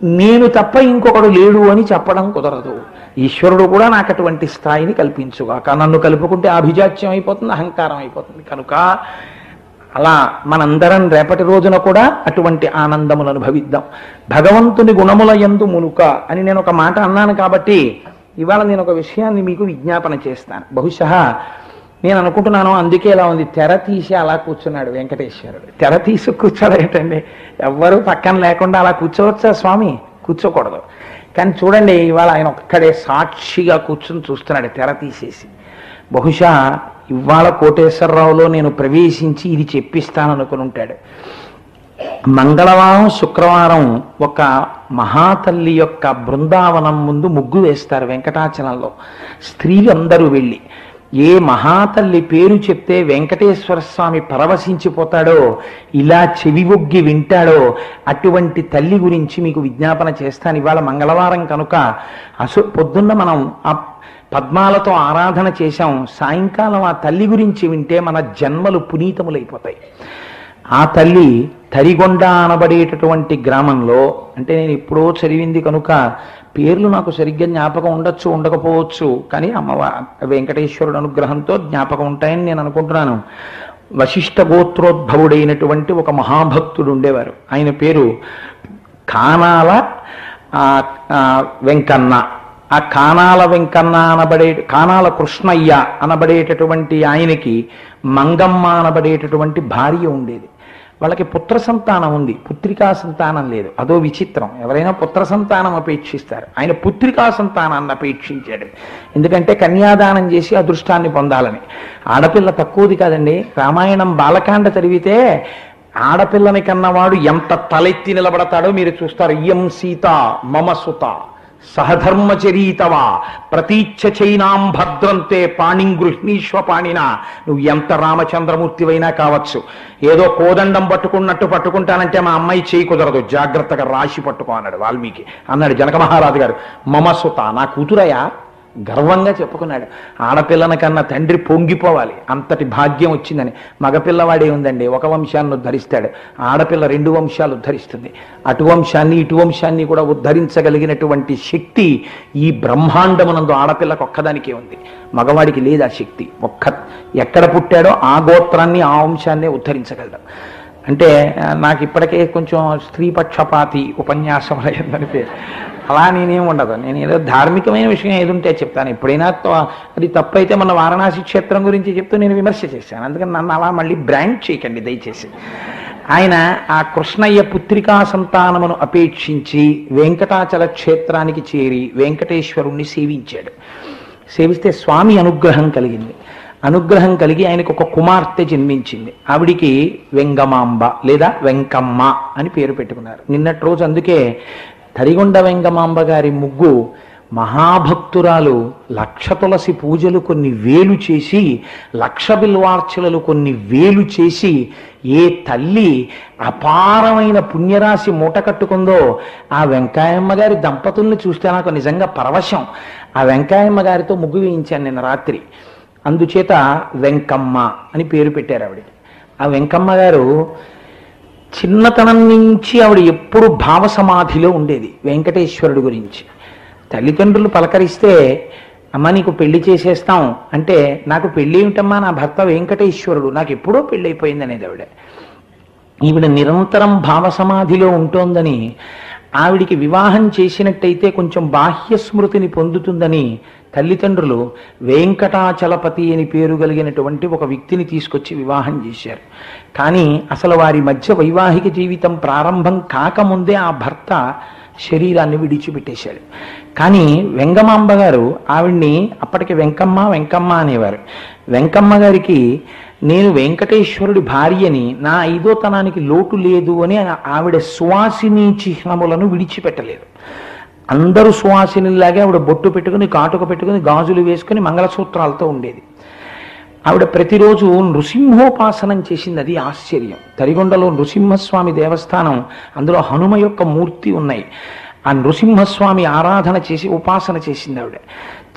నేను తప్ప ఇంకొకడు లేడు అని చెప్పడం కుదరదు. ఈశ్వరుడు కూడా నాకు అటువంటి స్థాయిని కల్పించుగాక. నన్ను కలుపుకుంటే అభిజాత్యం అయిపోతుంది, అహంకారం అయిపోతుంది. కనుక అలా మనందరం రేపటి రోజున కూడా అటువంటి ఆనందమును అనుభవిద్దాం. భగవంతుని గుణముల యందు మునుక అని నేను ఒక మాట అన్నాను కాబట్టి ఇవాళ నేను ఒక విషయాన్ని మీకు విజ్ఞాపన చేస్తాను. బహుశా నేను అనుకుంటున్నాను అందుకే ఇలా ఉంది. తెర తీసి అలా కూర్చున్నాడు వెంకటేశ్వరుడు. తెర తీసి కూర్చోడేటండి? ఎవ్వరూ పక్కన లేకుండా అలా కూర్చోవచ్చా స్వామి? కూర్చోకూడదు. కానీ చూడండి, ఇవాళ ఆయన ఒక్కడే సాక్షిగా కూర్చుని చూస్తున్నాడు తెర తీసేసి. బహుశా ఇవాళ కోటేశ్వరరావులో నేను ప్రవేశించి ఇది చెప్పిస్తాననుకుని ఉంటాడు. మంగళవారం, శుక్రవారం ఒక మహాతల్లి యొక్క బృందావనం ముందు ముగ్గు వేస్తారు వెంకటాచలంలో. స్త్రీలందరూ వెళ్ళి ఏ మహాతల్లి పేరు చెప్తే వెంకటేశ్వర స్వామి పరవశించిపోతాడో, ఇలా చెవి ఒగ్గి వింటాడో అటువంటి తల్లి గురించి మీకు విజ్ఞాపన చేస్తాను. ఇవాళ మంగళవారం కనుక పొద్దున్న మనం ఆ పద్మాలతో ఆరాధన చేశాం. సాయంకాలం ఆ తల్లి గురించి వింటే మన జన్మలు పునీతములైపోతాయి. ఆ తల్లి తరిగొండ అనబడేటటువంటి గ్రామంలో, అంటే నేను ఎప్పుడో చదివింది కనుక పేర్లు నాకు సరిగ్గా జ్ఞాపకం ఉండొచ్చు, ఉండకపోవచ్చు, కానీ వెంకటేశ్వరుడు అనుగ్రహంతో జ్ఞాపకం ఉంటాయని నేను అనుకుంటున్నాను. వశిష్ఠ గోత్రోద్భవుడైనటువంటి ఒక మహాభక్తుడు ఉండేవారు. ఆయన పేరు కానాల వెంకన్న. ఆ కానాల వెంకన్న కానాల కృష్ణయ్య అనబడేటటువంటి ఆయనకి మంగమ్మ అనబడేటటువంటి భార్య ఉండేది. వాళ్ళకి పుత్ర సంతానం ఉంది, పుత్రికా సంతానం లేదు. అదో విచిత్రం. ఎవరైనా పుత్ర సంతానం అపేక్షిస్తారు, ఆయన పుత్రికా సంతానాన్ని అపేక్షించాడు. ఎందుకంటే కన్యాదానం చేసి అదృష్టాన్ని పొందాలని. ఆడపిల్ల తక్కువది కాదండి. రామాయణం బాలకాండ చదివితే ఆడపిల్లని కన్నవాడు ఎంత తలెత్తి నిలబడతాడో మీరు చూస్తారు. ఇయం సీత మమ సుత సహధర్మచరీతవా ప్రతీచ్ఛ చైనాం భద్రంతే పాణిం గృహ్ణీశ్వ పాణిన. నువ్వు ఎంత రామచంద్రమూర్తివైనా కావచ్చు, ఏదో కోదండం పట్టుకున్నట్టు పట్టుకుంటానంటే మా అమ్మాయి చేయి కుదరదు, జాగ్రత్తగా రాశి పట్టుకో అన్నాడు వాల్మీకి. అన్నాడు జనక మహారాజు గారు, మమసుత నా కూతురయా గర్వంగా చెప్పుకున్నాడు. ఆడపిల్లన కన్నా తండ్రి పొంగిపోవాలి, అంతటి భాగ్యం వచ్చిందని. మగపిల్లవాడే ఉందండి, ఒక వంశాన్ని ఉద్ధరిస్తాడు, ఆడపిల్ల 2 వంశాలు ఉద్ధరిస్తుంది. అటు వంశాన్ని ఇటు వంశాన్ని కూడా ఉద్ధరించగలిగినటువంటి శక్తి ఈ బ్రహ్మాండమునందు ఆడపిల్లకు ఒక్కదానికే ఉంది. మగవాడికి లేదు ఆ శక్తి. ఎక్కడ పుట్టాడో ఆ గోత్రాన్ని ఆ వంశాన్నే ఉద్ధరించగలడు. అంటే నాకు ఇప్పటికే కొంచెం స్త్రీపక్షపాతి ఉపన్యాసం అయిందని పేరు. అలా నేనేం ఉండదు. నేను ఏదో ధార్మికమైన విషయం ఏది ఉంటే చెప్తాను. ఎప్పుడైనా అది తప్పైతే మన వారణాసి క్షేత్రం గురించి చెప్తూ నేను విమర్శ చేశాను. అందుకని నన్ను అలా మళ్ళీ బ్రాండ్ చేయకండి దయచేసి. ఆయన ఆ కృష్ణయ్య పుత్రికా సంతానమును అపేక్షించి వెంకటాచల క్షేత్రానికి చేరి వెంకటేశ్వరుణ్ణి సేవించాడు. సేవిస్తే స్వామి అనుగ్రహం కలిగింది. అనుగ్రహం కలిగి ఆయనకు ఒక కుమార్తె జన్మించింది. ఆవిడికి వెంగమాంబ లేదా వెంకమ్మ అని పేరు పెట్టుకున్నారు. నిన్నటి రోజు అందుకే తరిగొండ వెంగమాంబ గారి ముగ్గు మహాభక్తురాలు 1,00,000 తులసి పూజలు కొన్ని వేలు చేసి, 1,00,000 బిల్వార్చనలు కొన్ని వేలు చేసి, ఏ తల్లి అపారమైన పుణ్యరాశి మూట కట్టుకుందో ఆ వెంకాయమ్మ గారి దంపతుల్ని చూస్తే నాకు నిజంగా పరవశం. ఆ వెంకాయమ్మ గారితో ముగ్గు వేయించాను నిన్న రాత్రి. అందుచేత వెంకమ్మ అని పేరు పెట్టారు ఆవిడకి. ఆ వెంకమ్మ గారు చిన్నతనం నుంచి ఆవిడ ఎప్పుడు భావ సమాధిలో ఉండేది వెంకటేశ్వరుడు గురించి. తల్లిదండ్రులు పలకరిస్తే, అమ్మ నీకు పెళ్లి చేసేస్తాం అంటే, నాకు పెళ్ళి ఏమిటమ్మా, నా భర్త వెంకటేశ్వరుడు, నాకు ఎప్పుడో పెళ్ళి అయిపోయింది అనేది ఆవిడ. ఈవిడ నిరంతరం భావ సమాధిలో ఉంటోందని, ఆవిడికి వివాహం చేసినట్టయితే కొంచెం బాహ్య స్మృతిని పొందుతుందని తల్లిదండ్రులు వెంకటాచలపతి అని పేరు కలిగినటువంటి ఒక వ్యక్తిని తీసుకొచ్చి వివాహం చేశారు. కానీ అసలు వారి మధ్య వైవాహిక జీవితం ప్రారంభం కాకముందే ఆ భర్త శరీరాన్ని విడిచిపెట్టేశాడు. కానీ వెంగమాంబ గారు ఆవిడ్ని అప్పటికి వెంకమ్మ వెంకమ్మ అనేవారు. వెంకమ్మ గారికి నేను వెంకటేశ్వరుడి భార్యని, నా 5వ తనానికి లోటు లేదు అని ఆవిడ సువాసిని చిహ్నములను విడిచిపెట్టలేదు. అందరూ సువాసినిలాగే ఆవిడ బొట్టు పెట్టుకుని, కాటుక పెట్టుకుని, గాజులు వేసుకుని మంగళసూత్రాలతో ఉండేది. ఆవిడ ప్రతిరోజు నృసింహోపాసనం చేసింది. అది ఆశ్చర్యం. తరిగొండలో నృసింహస్వామి దేవస్థానం, అందులో హనుమ యొక్క మూర్తి ఉన్నాయి. ఆ నృసింహస్వామి ఆరాధన చేసి ఉపాసన చేసింది ఆవిడ.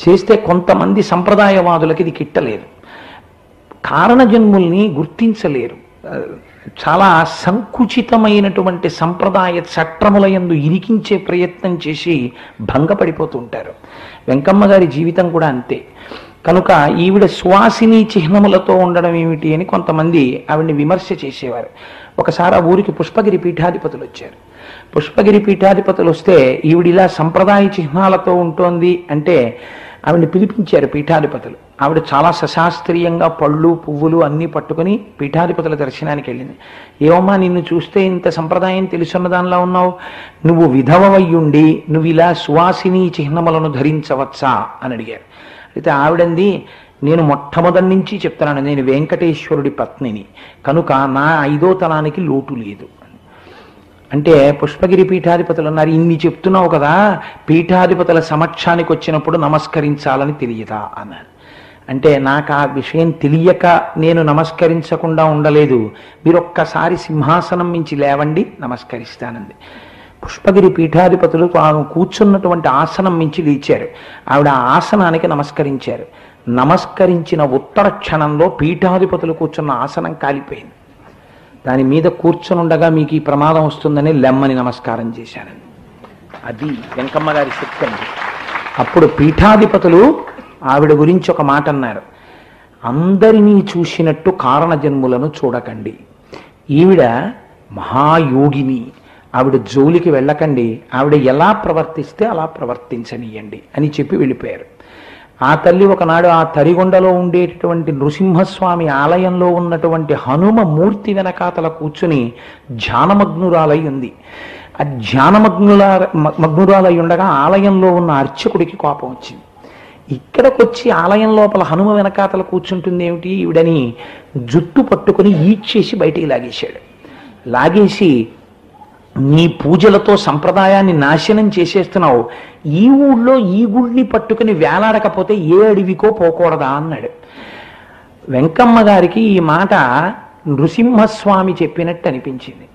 చేస్తే కొంతమంది సంప్రదాయవాదులకి ఇది కిట్టలేదు, కారణజన్ముల్ని గుర్తించలేరు, చాలా సంకుచితమైనటువంటి సంప్రదాయ చట్రముల యందు ఇరికించే ప్రయత్నం చేసి భంగపడిపోతుంటారు. వెంకమ్మ గారి జీవితం కూడా అంతే. కనుక ఈవిడ సువాసిని చిహ్నములతో ఉండడం ఏమిటి అని కొంతమంది ఆవిడ్ని విమర్శ చేసేవారు. ఒకసారి ఆ ఊరికి పుష్పగిరి పీఠాధిపతులు వచ్చారు. పుష్పగిరి పీఠాధిపతులు వస్తే ఈవిడిలా సంప్రదాయ చిహ్నాలతో ఉంటోంది అంటే ఆవిడ్ని పిలిపించారు పీఠాధిపతులు. ఆవిడ చాలా సశాస్త్రీయంగా పళ్ళు పువ్వులు అన్నీ పట్టుకుని పీఠాధిపతుల దర్శనానికి వెళ్ళింది. ఏమమ్మా, నిన్ను చూస్తే ఇంత సంప్రదాయం తెలుసున్న దానిలా ఉన్నావు, నువ్వు విధవవయ్యుండి నువ్వు ఇలా సువాసిని చిహ్నములను ధరించవచ్చా అని అడిగారు. అయితే ఆవిడంది, నేను మొట్టమొదటి నుంచి చెప్తున్నాను, నేను వెంకటేశ్వరుడి పత్నిని, కనుక నా 5వ తనానికి లోటు లేదు. అంటే పుష్పగిరి పీఠాధిపతులు అన్నారు, ఇన్ని చెప్తున్నావు కదా, పీఠాధిపతుల సమక్షానికి వచ్చినప్పుడు నమస్కరించాలని తెలియదా అన్నారు. అంటే నాకు ఆ విషయం తెలియక నేను నమస్కరించకుండా ఉండలేదు, మీరు ఒక్కసారి సింహాసనం మించి లేవండి నమస్కరిస్తానంది. పుష్పగిరి పీఠాధిపతులు కూర్చున్నటువంటి ఆసనం మించి లేచారు. ఆవిడ ఆసనానికి నమస్కరించారు. నమస్కరించిన ఉత్తర క్షణంలో పీఠాధిపతులు కూర్చున్న ఆసనం కాలిపోయింది. దాని మీద కూర్చునుండగా మీకు ఈ ప్రమాదం వస్తుందని లెమ్మని నమస్కారం చేశానండి. అది వెంకమ్మ గారి శక్తి అండి. అప్పుడు పీఠాధిపతులు ఆవిడ గురించి ఒక మాట అన్నారు, అందరినీ చూసినట్టు కారణజన్ములను చూడకండి, ఈవిడ మహాయోగిని, ఆవిడ జోలికి వెళ్ళకండి, ఆవిడ ఎలా ప్రవర్తిస్తే అలా ప్రవర్తించనీయండి అని చెప్పి వెళ్ళిపోయారు. ఆ తల్లి ఒకనాడు ఆ తరిగొండలో ఉండేటటువంటి నృసింహస్వామి ఆలయంలో ఉన్నటువంటి హనుమ మూర్తి వెనకాతల కూర్చుని ధ్యానమగ్నురాలై ఉంది. ఆ మగ్నురాలై ఉండగా ఆలయంలో ఉన్న అర్చకుడికి కోపం వచ్చింది. ఇక్కడికొచ్చి ఆలయం లోపల హనుమ వెనకాతల కూర్చుంటుంది ఏమిటి ఈవిడని జుట్టు పట్టుకుని ఈడ్చేసి బయటికి లాగేశాడు. లాగేసి, నీ పూజలతో సంప్రదాయాన్ని నాశనం చేసేస్తున్నావు, ఈ ఊళ్ళో ఈ గుడిని పట్టుకుని వేలాడకపోతే ఏ అడవికో పోకూడదా అన్నాడు. వెంకమ్మ గారికి ఈ మాట నృసింహస్వామి చెప్పినట్టు అనిపించింది.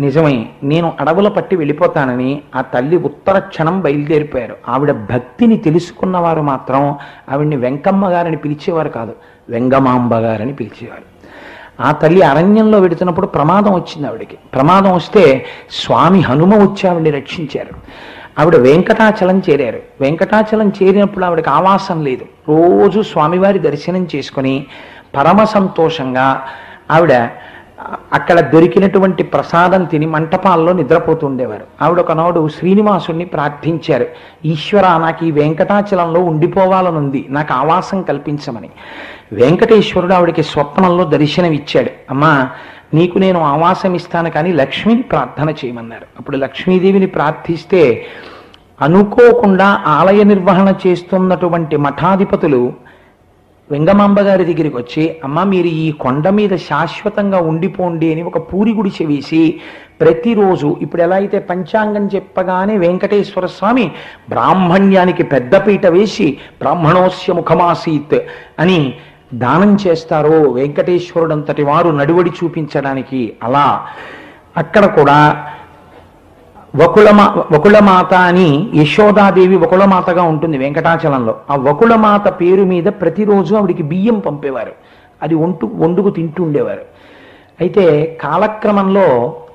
నిజమే, నేను అడవుల పట్టి వెళ్ళిపోతానని ఆ తల్లి ఉత్తర క్షణం బయలుదేరిపోయారు. ఆవిడ భక్తిని తెలుసుకున్నవారు మాత్రం ఆవిడ్ని వెంకమ్మ గారని పిలిచేవారు కాదు, వెంగమాంబ గారని పిలిచేవారు. ఆ తల్లి అరణ్యంలో వెడుతున్నప్పుడు ప్రమాదం వచ్చింది ఆవిడకి. ప్రమాదం వస్తే స్వామి హనుమ వచ్చి ఆవిడ్ని రక్షించారు. ఆవిడ వెంకటాచలం చేరారు. వెంకటాచలం చేరినప్పుడు ఆవిడకి ఆవాసం లేదు. రోజు స్వామివారి దర్శనం చేసుకుని పరమ సంతోషంగా ఆవిడ అక్కడ దొరికినటువంటి ప్రసాదం తిని మంటపాల్లో నిద్రపోతుండేవారు. ఆవిడ ఒకనాడు శ్రీనివాసుణ్ణి ప్రార్థించారు, ఈశ్వర నాకు ఈ వెంకటాచలంలో ఉండిపోవాలనుంది, నాకు ఆవాసం కల్పించమని. వెంకటేశ్వరుడు ఆవిడకి స్వప్నంలో దర్శనం ఇచ్చాడు. అమ్మా, నీకు నేను ఆవాసం ఇస్తాను కానీ లక్ష్మిని ప్రార్థన చేయమన్నారు. అప్పుడు లక్ష్మీదేవిని ప్రార్థిస్తే అనుకోకుండా ఆలయ నిర్వహణ చేస్తున్నటువంటి మఠాధిపతులు వెంగమాంబ గారి దగ్గరికి వచ్చి, అమ్మ మీరు ఈ కొండ మీద శాశ్వతంగా ఉండిపోండి అని ఒక పూరి గుడిసె వేసి ప్రతిరోజు ఇప్పుడు ఎలా అయితే పంచాంగం చెప్పగానే వెంకటేశ్వర స్వామి బ్రాహ్మణ్యానికి పెద్దపీట వేసి బ్రాహ్మణోస్య ముఖమాసీత్ అని దానం చేస్తారో వెంకటేశ్వరుడంతటి వారు నడువడి చూపించడానికి, అలా అక్కడ కూడా వకుళమాత అని యశోదాదేవి వకుళమాతగా ఉంటుంది వెంకటాచలంలో. ఆ వకుళమాత పేరు మీద ప్రతిరోజు ఆవిడికి బియ్యం పంపేవారు, అది వండుకు తింటూ ఉండేవారు. అయితే కాలక్రమంలో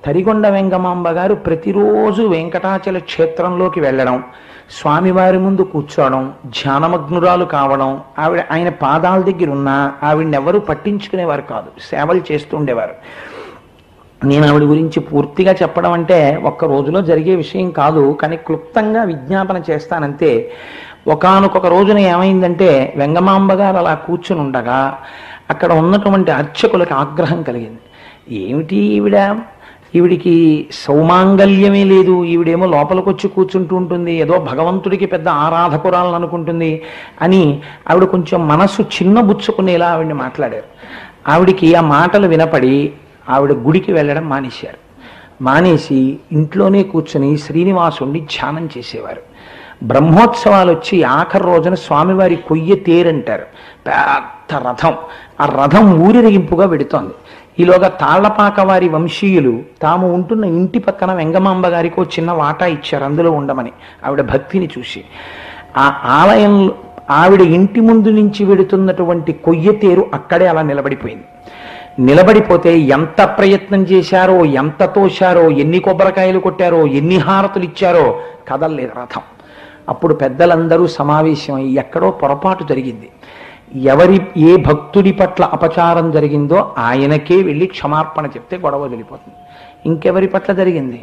తరిగొండ వెంగమాంబ గారు ప్రతిరోజు వెంకటాచల క్షేత్రంలోకి వెళ్ళడం, స్వామివారి ముందు కూర్చోవడం, ధ్యానమగ్నురాలు కావడం, ఆయన పాదాల దగ్గర ఉన్న ఆవిడని ఎవరూ పట్టించుకునేవారు కాదు, సేవలు చేస్తూ ఉండేవారు. నేను ఆవిడ గురించి పూర్తిగా చెప్పడం అంటే ఒక్క రోజులో జరిగే విషయం కాదు, కానీ క్లుప్తంగా విజ్ఞాపన చేస్తానంతే. ఒకానొక రోజున ఏమైందంటే వెంగమాంబ గారు అలా కూర్చుని ఉండగా అక్కడ ఉన్నటువంటి అర్చకులకు ఆగ్రహం కలిగింది. ఏమిటి ఈవిడికి సౌమాంగల్యమే లేదు, ఈవిడేమో లోపలికి వచ్చి కూర్చుంటూ ఉంటుంది, ఏదో భగవంతుడికి పెద్ద ఆరాధకురాలను అనుకుంటుంది అని ఆవిడ కొంచెం మనస్సు చిన్నబుచ్చుకునేలా ఆవిడని మాట్లాడారు. ఆవిడికి ఆ మాటలు వినపడి ఆవిడ గుడికి వెళ్ళడం మానేశారు. మానేసి ఇంట్లోనే కూర్చొని శ్రీనివాసుడిని ధ్యానం చేసేవారు. బ్రహ్మోత్సవాలు వచ్చి ఆఖరి రోజున స్వామివారి కొయ్య తేరంటారు, పెద్ద రథం. ఆ రథం ఊరేగింపుగా వెడుతోంది. ఈలోగా తాళ్లపాక వారి వంశీయులు తాము ఉంటున్న ఇంటి పక్కన వెంగమాంబ గారికి ఒక చిన్న వాటా ఇచ్చారు అందులో ఉండమని, ఆవిడ భక్తిని చూసి. ఆ ఆలయంలో ఆవిడ ఇంటి ముందు నుంచి వెడుతున్నటువంటి కొయ్య తేరు అక్కడే అలా నిలబడిపోయింది. నిలబడిపోతే ఎంత ప్రయత్నం చేశారో, ఎంత తోశారో, ఎన్ని కొబ్బరికాయలు కొట్టారో, ఎన్ని హారతులు ఇచ్చారో కదలలేదు రథం. అప్పుడు పెద్దలందరూ సమావేశమై ఎక్కడో పొరపాటు జరిగింది, ఏ భక్తుడి పట్ల అపచారం జరిగిందో ఆయనకే వెళ్ళి క్షమార్పణ చెప్తే గొడవ వదిలిపోతుంది. ఇంకెవరి పట్ల జరిగింది?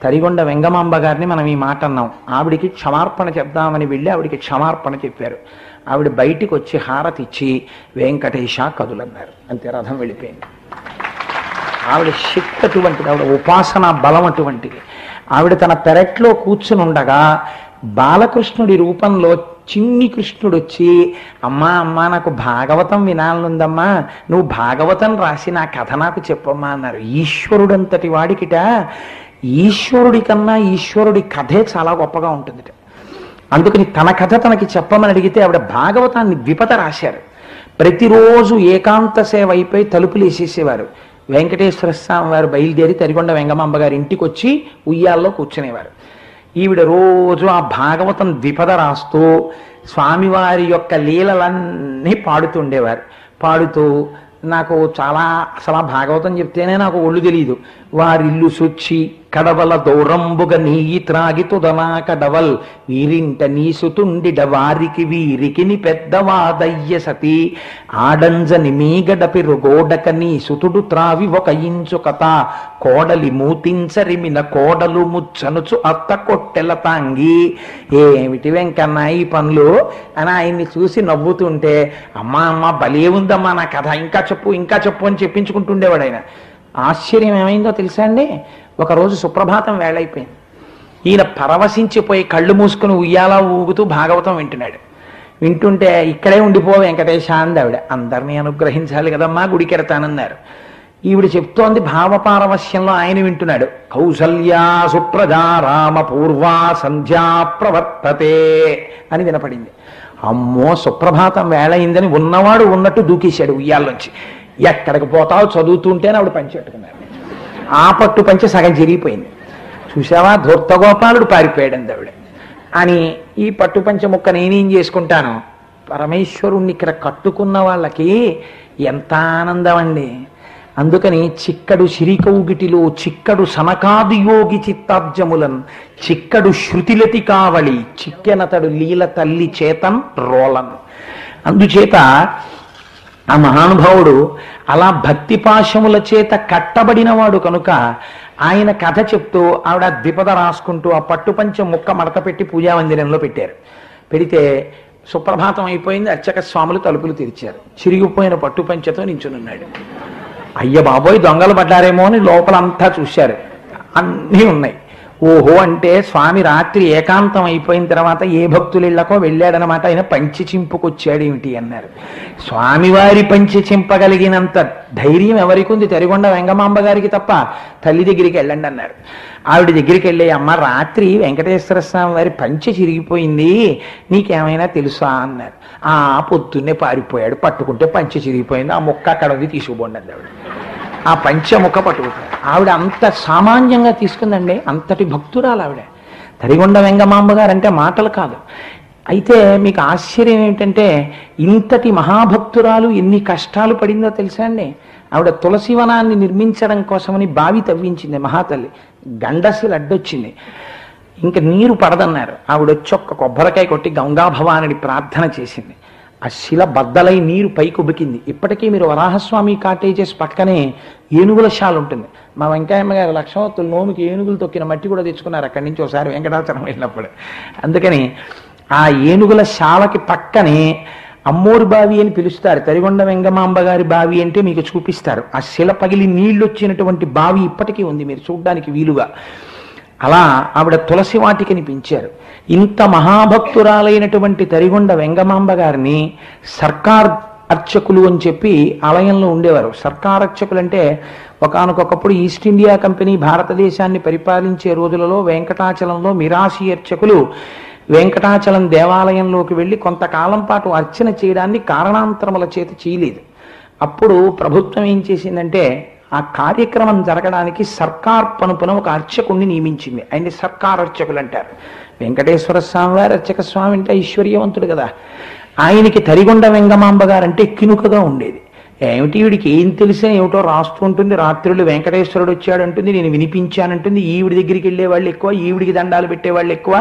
తరిగొండ వెంగమాంబ గారిని మనం ఈ మాట అన్నాం, ఆవిడికి క్షమార్పణ చెప్దామని వెళ్ళి ఆవిడికి క్షమార్పణ చెప్పారు. ఆవిడ బయటికి వచ్చి హారతి ఇచ్చి వెంకటేశ కదులన్నారు, అంతే రథం వెళ్ళిపోయింది. ఆవిడ శక్తి అటువంటిది, ఆవిడ ఉపాసన బలం అటువంటిది. ఆవిడ తన పెరట్లో కూర్చుని ఉండగా బాలకృష్ణుడి రూపంలో చిన్ని కృష్ణుడు వచ్చి, అమ్మా అమ్మా నాకు భాగవతం వినాలనుందమ్మా, నువ్వు భాగవతం రాసి నా కథ నాకు చెప్పమ్మా అన్నారు. ఈశ్వరుడంతటి వాడికిట ఈశ్వరుడి కన్నా ఈశ్వరుడి కథే చాలా గొప్పగా ఉంటుంది. అందుకని తన కథ తనకి చెప్పమని అడిగితే ఆవిడ భాగవతాన్ని ద్విపద రాశారు. ప్రతిరోజు ఏకాంత సేవ అయిపోయి తలుపులు వేసేసేవారు. వెంకటేశ్వర స్వామి వారు బయలుదేరి తరిగొండ వెంగమాంబ గారి ఇంటికి వచ్చి ఉయ్యాల్లో కూర్చునేవారు. ఈవిడ రోజు ఆ భాగవతం ద్విపద రాస్తూ స్వామివారి యొక్క లీలలన్నీ పాడుతుండేవారు. పాడుతూ నాకు చాలా అసలు ఆ భాగవతం చెప్తేనే నాకు ఒళ్ళు తెలియదు. వారిల్లు సొచ్చి కడవల దౌరంబుగ నీయి త్రాగి తుదనా కడవల్ వీరింట నీసుతుండిడ వారికి వీరికిని పెద్దవాదయ్య సతి ఆడంజని మీగడపిరు గోడక నీ సుతుడు త్రావి ఒక ఇంచు కథ కోడలి మూతించరిమిన కోడలు ముచ్చనుచు అత్త కొట్టెల తాంగి. ఏమిటి వెంకన్న ఈ పనులు అని ఆయన్ని చూసి నవ్వుతుంటే, అమ్మా అమ్మ భలే ఉందమ్మా నా కథ, ఇంకా చెప్పు అని చెప్పించుకుంటుండేవాడు ఆయన. ఆశ్చర్యం ఏమైందో తెలుసా అండి, ఒకరోజు సుప్రభాతం వేళైపోయింది. ఈయన పరవశించిపోయి కళ్ళు మూసుకుని ఉయ్యాలా ఊగుతూ భాగవతం వింటున్నాడు. వింటుంటే ఇక్కడే ఉండిపో వెంకటేశ అంది ఆవిడ. అందరినీ అనుగ్రహించాలి కదమ్మా, గుడికెడతానన్నారు. ఈవిడ చెప్తోంది భావపారవశ్యంలో, ఆయన వింటున్నాడు. కౌసల్యా సుప్రజా రామ పూర్వా సంధ్యా ప్రవర్తతే అని వినపడింది. అమ్మో సుప్రభాతం వేళయిందని ఉన్నవాడు ఉన్నట్టు దూకేశాడు ఉయ్యాల్లోంచి. ఎక్కడికి పోతావు చదువుతుంటేనే ఆవిడ పంచెట్టుకున్నారు. ఆ పట్టు పంచె సగం చిరిగిపోయింది. చూసావా ధూర్తగోపాలుడు పారిపోయాడంది ఆవిడ అని. ఈ పట్టు పంచె ముక్క నేనేం చేసుకుంటాను? పరమేశ్వరుణ్ణి ఇక్కడ కట్టుకున్న వాళ్ళకి ఎంత ఆనందం అండి. అందుకని చిక్కడు శిరికౌగిటిలో చిక్కడు సనకాది యోగి చిత్తాబ్జములన్ చిక్కడు శృతిలతి కావళి చిక్కెనతడు లీల తల్లి చేతన్ రోలన్. అందుచేత ఆ మహానుభావుడు అలా భక్తి పాశముల చేత కట్టబడినవాడు కనుక ఆయన కథ చెప్తూ ఆవిడ ద్విపద రాసుకుంటూ ఆ పట్టుపంచ ముక్క మడత పెట్టి పూజా మందిరంలో పెట్టారు. పెడితే సుప్రభాతం అయిపోయింది. అర్చక స్వాములు తలుపులు తెరిచారు. చిరిగిపోయిన పట్టుపంచతో నించునున్నాడు. అయ్య బాబోయ్ దొంగలు పడ్డారేమో అని లోపలంతా చూశారు. అన్నీ ఉన్నాయి. ఓహో అంటే స్వామి రాత్రి ఏకాంతం అయిపోయిన తర్వాత ఏ భక్తులిళ్లకో వెళ్ళాడనమాట, ఆయన పంచి చింపుకొచ్చాడు ఏమిటి అన్నారు. స్వామివారి పంచి చింపగలిగినంత ధైర్యం ఎవరికి ఉంది? తరిగొండ వెంగమాంబ గారికి తప్ప. తల్లి దగ్గరికి వెళ్ళండి అన్నారు. ఆవిడ దగ్గరికి వెళ్ళి, అమ్మ రాత్రి వెంకటేశ్వర స్వామి వారి పంచె చిరిగిపోయింది, నీకేమైనా తెలుసా అన్నారు. ఆ పొద్దున్నే పారిపోయాడు, పట్టుకుంటే పంచె చిరిగిపోయింది, ఆ ముక్క అక్కడ ఉంది, తీసుకుపోండి అంది ఆవిడ. ఆ పంచె ముక్క పట్టుకుంటాడు. ఆవిడ అంత సామాన్యంగా తీసుకుందండి, అంతటి భక్తురాలు ఆవిడ. తరిగొండ వెంగమాంబ గారు అంటే మాటలు కాదు. అయితే మీకు ఆశ్చర్యం ఏమిటంటే, ఇంతటి మహాభక్తురాలు ఎన్ని కష్టాలు పడిందో తెలుసా అండి. ఆవిడ తులసివనాన్ని నిర్మించడం కోసమని బావి తవ్వించింది మహాతల్లి. గండసిలు అడ్డొచ్చింది, ఇంకా నీరు పడదన్నారు. ఆవిడ వచ్చి ఒక్క కొబ్బరికాయ కొట్టి గంగాభవానిని ప్రార్థన చేసింది. ఆ శిల బద్దలై నీరు పైకి ఉబికింది. ఇప్పటికీ మీరు వరాహస్వామి కాటేజెస్ పక్కనే ఏనుగుల శాల ఉంటుంది. మా వెంకయ్యమ్మ గారు లక్ష్మవత్తులు నోమికి ఏనుగులు తొక్కిన మట్టి కూడా తెచ్చుకున్నారు అక్కడి నుంచి ఒకసారి వెంకటాచలం వెళ్ళినప్పుడు. అందుకని ఆ ఏనుగుల శాలకి పక్కనే అమ్మోరు బావి అని పిలుస్తారు. తరిగొండ వెంగమాంబ గారి బావి అంటే మీకు చూపిస్తారు. ఆ శిల పగిలి నీళ్లు వచ్చినటువంటి బావి ఇప్పటికీ ఉంది, మీరు చూడడానికి వీలుగా. అలా ఆవిడ తులసి వాటికని పెంచారు. ఇంత మహాభక్తురాలైనటువంటి తరిగొండ వెంగమాంబ గారిని సర్కార్ అర్చకులు అని చెప్పి ఆలయంలో ఉండేవారు. సర్కార్ అర్చకులు అంటే ఒకానొకప్పుడు ఈస్ట్ ఇండియా కంపెనీ భారతదేశాన్ని పరిపాలించే రోజులలో వెంకటాచలంలో మిరాసి అర్చకులు వెంకటాచలం దేవాలయంలోకి వెళ్ళి కొంతకాలం పాటు అర్చన చేయడాన్ని కారణాంతరముల చేత చేయలేదు. అప్పుడు ప్రభుత్వం ఏం చేసిందంటే, ఆ కార్యక్రమం జరగడానికి సర్కార్ పనుపున ఒక అర్చకుణ్ణి నియమించింది. ఆయన్ని సర్కార్ అర్చకులు అంటారు. వెంకటేశ్వర స్వామి వారు అర్చక స్వామి అంటే ఐశ్వర్యవంతుడు కదా. ఆయనకి తరిగొండ వెంగమాంబ గారంటే కినుకగా ఉండేది. ఏమిటి వీడికి ఏం తెలిసే ఏమిటో రాస్తూ ఉంటుంది, రాత్రులు వెంకటేశ్వరుడు వచ్చాడంటుంది, నేను వినిపించానంటుంది, ఈవిడి దగ్గరికి వెళ్ళే వాళ్ళు ఎక్కువ, ఈవిడికి దండాలు పెట్టేవాళ్ళు ఎక్కువ,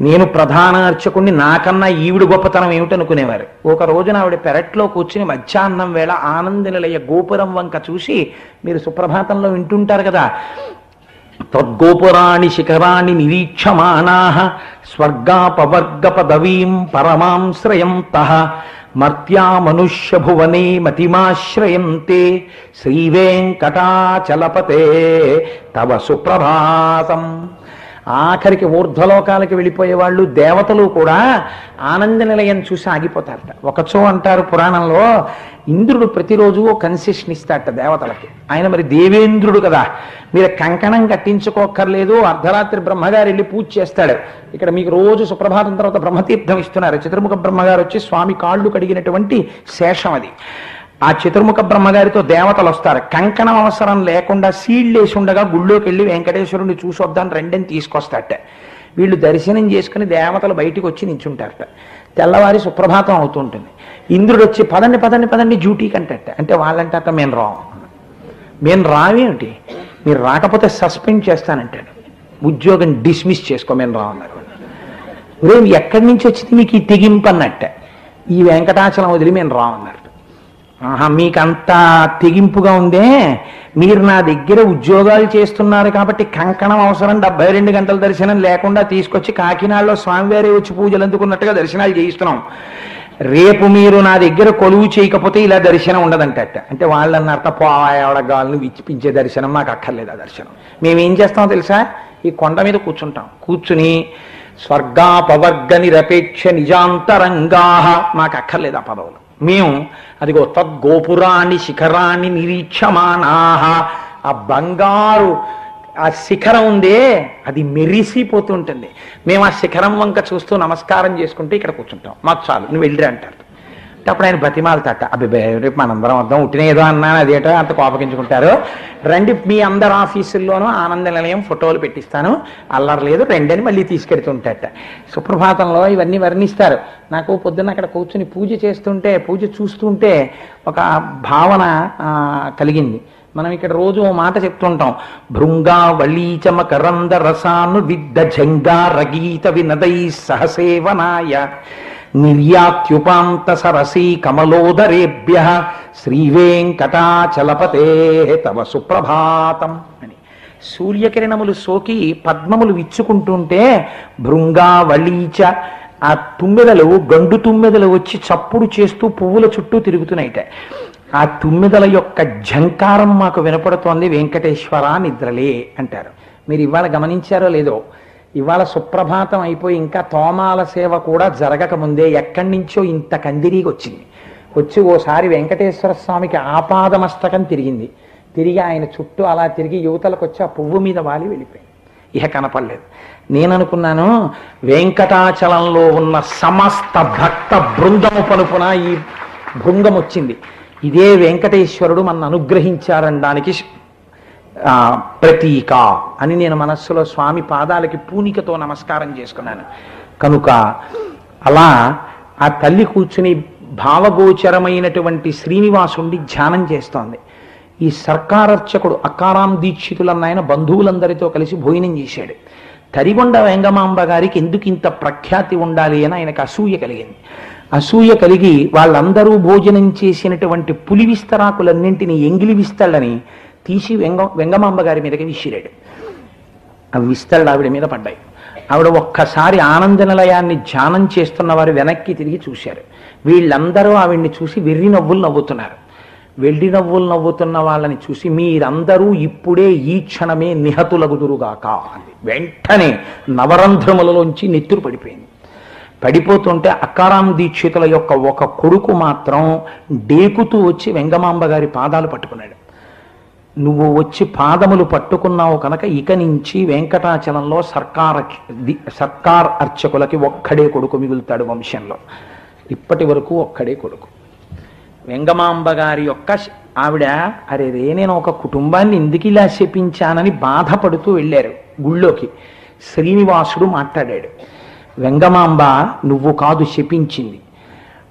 నేను ప్రధాన అర్చకుడిని, నాకన్నా ఈవిడ గొప్పతనం ఏమిటనుకునేవారు. ఒక రోజున ఆవిడ పెరట్లో కూర్చుని మధ్యాహ్నం వేళ ఆనంద నిలయ గోపురం వంక చూసి, మీరు సుప్రభాతంలో వింటుంటారు కదా, తద్గోపురాణి శిఖరాణి నిరీక్షమాణాః స్వర్గాపవర్గ పదవీం పరమాంశ్రయంతః మర్త్యా మనుష్య భువనే మతిమాశ్రయంతే శ్రీవేంకటాచలపతే తవ సుప్రభాతం. ఆఖరికి ఊర్ధ్వలోకాలకి వెళ్ళిపోయే వాళ్ళు దేవతలు కూడా ఆనంద నిలయం చూసి ఆగిపోతారట. ఒకచో అంటారు పురాణంలో, ఇంద్రుడు ప్రతిరోజు కన్సెషన్ ఇస్తాడట దేవతలకి. ఆయన మరి దేవేంద్రుడు కదా, మీరు కంకణం కట్టించుకోక్కర్లేదు, అర్ధరాత్రి బ్రహ్మగారు వెళ్ళి పూజ చేస్తాడు. ఇక్కడ మీకు రోజు సుప్రభాతం తర్వాత బ్రహ్మతీర్థం ఇస్తున్నారు. చతుర్ముఖ బ్రహ్మగారు వచ్చి స్వామి కాళ్ళు కడిగినటువంటి శేషం అది. ఆ చతుర్ముఖ బ్రహ్మగారితో దేవతలు వస్తారు. కంకణం అవసరం లేకుండా సీళ్ళేసి ఉండగా గుళ్ళోకి వెళ్ళి వెంకటేశ్వరుని చూసొద్దాన్ని రెండని తీసుకొస్తారట. వీళ్ళు దర్శనం చేసుకుని దేవతలు బయటికి వచ్చి నించుంటారట. తెల్లవారి సుప్రభాతం అవుతుంటుంది. ఇంద్రుడు వచ్చి పదండి పదండి పదండి డ్యూటీకి అంటట. అంటే వాళ్ళంటారట, మేము రావేమిటి, మీరు రాకపోతే సస్పెండ్ చేస్తానంటాడు, ఉద్యోగం డిస్మిస్ చేసుకో, మేము రావన్నారు. ఎక్కడి నుంచి వచ్చింది మీకు ఈ తెగింపు అన్నట్ట. ఈ వెంకటాచలం వదిలి మేము రావన్నారు. ఆహా, మీకంత తెగింపుగా ఉందే, మీరు నా దగ్గర ఉద్యోగాలు చేస్తున్నారు కాబట్టి కంకణం అవసరం, 72 గంటల దర్శనం లేకుండా తీసుకొచ్చి కాకినాడలో స్వామివారి వచ్చి పూజలు అందుకున్నట్టుగా దర్శనాలు చేయిస్తున్నాం. రేపు మీరు నా దగ్గర కొలువు చేయకపోతే ఇలా దర్శనం ఉండదంటట. అంటే వాళ్ళన్నట్ట పోవాడగాలను విచ్చిపించే దర్శనం మాకు అక్కర్లేదు. ఆ దర్శనం మేమేం చేస్తామో తెలుసా, ఈ కొండ మీద కూర్చుంటాం. కూర్చుని స్వర్గాపవర్గ నిరపేక్ష నిజాంతరంగా, మాకు అక్కర్లేదు ఆ పదవులు. మేము అదిగో తద్గోపురాన్ని శిఖరాన్ని నిరీక్షమాణాః, ఆ బంగారు ఆ శిఖరం ఉందే అది మెరిసిపోతుంటుంది. మేము ఆ శిఖరం వంక చూస్తూ నమస్కారం చేసుకుంటూ ఇక్కడ కూర్చుంటాం, మాకు చాలు, నువ్వు వెళ్ళిరా అంటారు. అప్పుడు ఆయన బతిమాలతట, అబ్బాయి రేపు మనందరం వద్దాం, ఉట్టిన ఏదో అన్నాను అదేటో అంత కోపగించుకుంటారు, రండి మీ అందరు ఆఫీసుల్లోనూ ఆనంద నిలయం ఫోటోలు పెట్టిస్తాను, అల్లరి లేదు రెండని మళ్ళీ తీసుకెడుతుంటాట. సుప్రభాతంలో ఇవన్నీ వర్ణిస్తారు. నాకు పొద్దున్న అక్కడ కూర్చుని పూజ చేస్తుంటే, పూజ చూస్తుంటే ఒక భావన కలిగింది. మనం ఇక్కడ రోజు ఓ మాట చెప్తుంటాం, భృంగా వళీచమ కరంద రసాను విద్ద జంగా రగీత వినదై సహసేవనాయ నిర్యాత్యుపాంత సరసీ కమలోదరేభ్య శ్రీవేంకటాచలపతే తవ సుప్రభాతం అని. సూర్యకిరణములు సోకి పద్మములు విచ్చుకుంటుంటే భృంగా వళీచ, ఆ తుమ్మెదలు గండు తుమ్మెదలు వచ్చి చప్పుడు చేస్తూ పువ్వుల చుట్టూ తిరుగుతున్నాయిట. ఆ తుమ్మెదల యొక్క ఝంకారం మాకు వినపడుతోంది, వెంకటేశ్వర నిద్రలే అంటారు. మీరు ఇవాళ గమనించారో లేదో, ఇవాళ సుప్రభాతం అయిపోయి ఇంకా తోమాల సేవ కూడా జరగకముందే ఎక్కడి నుంచో ఇంత కందిరీగి వచ్చింది. వచ్చి ఓసారి వెంకటేశ్వర స్వామికి ఆపాదమస్తకం తిరిగింది. తిరిగి ఆయన చుట్టూ అలా తిరిగి యువతలకు వచ్చి ఆ పువ్వు మీద వాలి వెళ్ళిపోయింది. ఇహ కనపడలేదు. నేను అనుకున్నాను వెంకటాచలంలో ఉన్న సమస్త భక్త బృందము పలుపున ఈ భృంగం వచ్చింది. ఇదే వెంకటేశ్వరుడు మన అనుగ్రహించారనడానికి ప్రతీక అని నేను మనస్సులో స్వామి పాదాలకి పూనికతో నమస్కారం చేసుకున్నాను. కనుక అలా ఆ తల్లి కూర్చుని భావగోచరమైనటువంటి శ్రీనివాసుణ్ణి ధ్యానం చేస్తోంది. ఈ సర్కారర్చకుడు అక్కారాం దీక్షితులన్న ఆయన బంధువులందరితో కలిసి భోజనం చేశాడు. తరిగొండ వెంగమాంబ గారికి ఎందుకు ఇంత ప్రఖ్యాతి ఉండాలి అని ఆయనకు అసూయ కలిగింది. అసూయ కలిగి వాళ్ళందరూ భోజనం చేసినటువంటి పులి విస్తరాకులన్నింటినీ ఎంగిలి విస్తళ్ళని తీసి వెంగమాంబ గారి మీదకి విసిరాడు. ఆ విస్తళ్ళు ఆవిడ మీద పడ్డాయి. ఆవిడ ఒక్కసారి ఆనంద నిలయాన్ని ధ్యానం చేస్తున్న వారు వెనక్కి తిరిగి చూశారు. వీళ్ళందరూ ఆవిడ్ని చూసి వెర్రి నవ్వులు నవ్వుతున్నారు. వెళ్లి నవ్వులు నవ్వుతున్న వాళ్ళని చూసి మీరందరూ ఇప్పుడే ఈ క్షణమే నిహతులగుదురుగాక అంది. వెంటనే నవరంధ్రములలోంచి నెత్తురు పడిపోయింది. పడిపోతుంటే అక్కారాం దీక్షితుల యొక్క ఒక కొడుకు మాత్రం డేకుతూ వచ్చి వెంగమాంబ గారి పాదాలు పట్టుకున్నాడు. నువ్వు వచ్చి పాదములు పట్టుకున్నావు కనుక ఇక నుంచి వెంకటాచలంలో సర్కార్ అర్చకులకి ఒక్కడే కొడుకు మిగులుతాడు వంశంలో. ఇప్పటి వరకు ఒక్కడే కొడుకు. వెంగమాంబ గారి యొక్క ఆవిడ అరే రే నేను ఒక కుటుంబాన్ని ఎందుకు ఇలా శపించానని బాధపడుతూ వెళ్ళారు గుళ్ళోకి. శ్రీనివాసుడు మాట్లాడాడు, వెంగమాంబ నువ్వు కాదు శపించింది,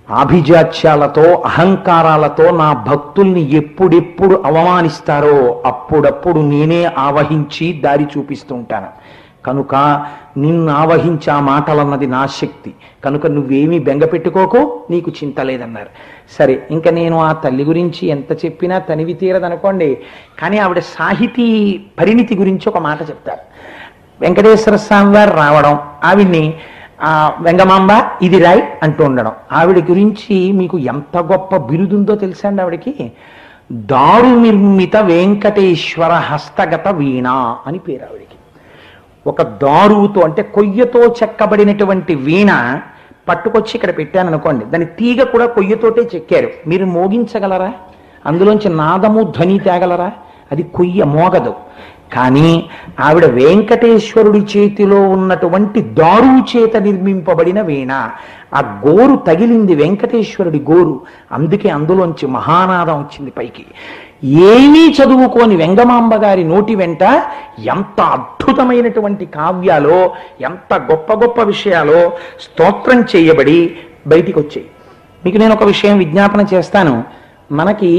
ఆభిజాత్యాలతో అహంకారాలతో నా భక్తుల్ని ఎప్పుడెప్పుడు అవమానిస్తారో అప్పుడప్పుడు నేనే ఆవహించి దారి చూపిస్తూ ఉంటాను. కనుక నిన్ను ఆవహించా మాటలన్నది నా శక్తి, కనుక నువ్వేమీ బెంగ పెట్టుకోకు, నీకు చింత లేదన్నారు. సరే, ఇంకా నేను ఆ తల్లి గురించి ఎంత చెప్పినా తనివి తీరదనుకోండి. కానీ ఆవిడ సాహితీ పరిణితి గురించి ఒక మాట చెప్తారు. వెంకటేశ్వర స్వామి వారు రావడం, ఆవిడ్ని వెంగమాంబ ఇది రాయ్ అంటూ ఉండడం, ఆవిడ గురించి మీకు ఎంత గొప్ప బిరుదుందో తెలుసా అండి. ఆవిడకి దారు నిర్మిత వెంకటేశ్వర హస్తగత వీణ అని పేరు. ఆవిడకి ఒక దారువుతో అంటే కొయ్యతో చెక్కబడినటువంటి వీణ పట్టుకొచ్చి ఇక్కడ పెట్టాను అనుకోండి, దాని తీగ కూడా కొయ్యతోటే చెక్కారు. మీరు మోగించగలరా? అందులోంచి నాదము ధ్వని తేగలరా? అది కొయ్య మోగదు. కానీ ఆవిడ వెంకటేశ్వరుడి చేతిలో ఉన్నటువంటి దారువు చేత నిర్మింపబడిన వీణ. ఆ గోరు తగిలింది వెంకటేశ్వరుడి గోరు, అందుకే అందులోంచి మహానాదం వచ్చింది పైకి. ఏమీ చదువుకోని వెంగమాంబ గారి నోటి వెంట ఎంత అద్భుతమైనటువంటి కావ్యాలో, ఎంత గొప్ప గొప్ప విషయాలో స్తోత్రం చేయబడి బయటికి వచ్చాయి. మీకు నేను ఒక విషయం విజ్ఞాపన చేస్తాను. మనకి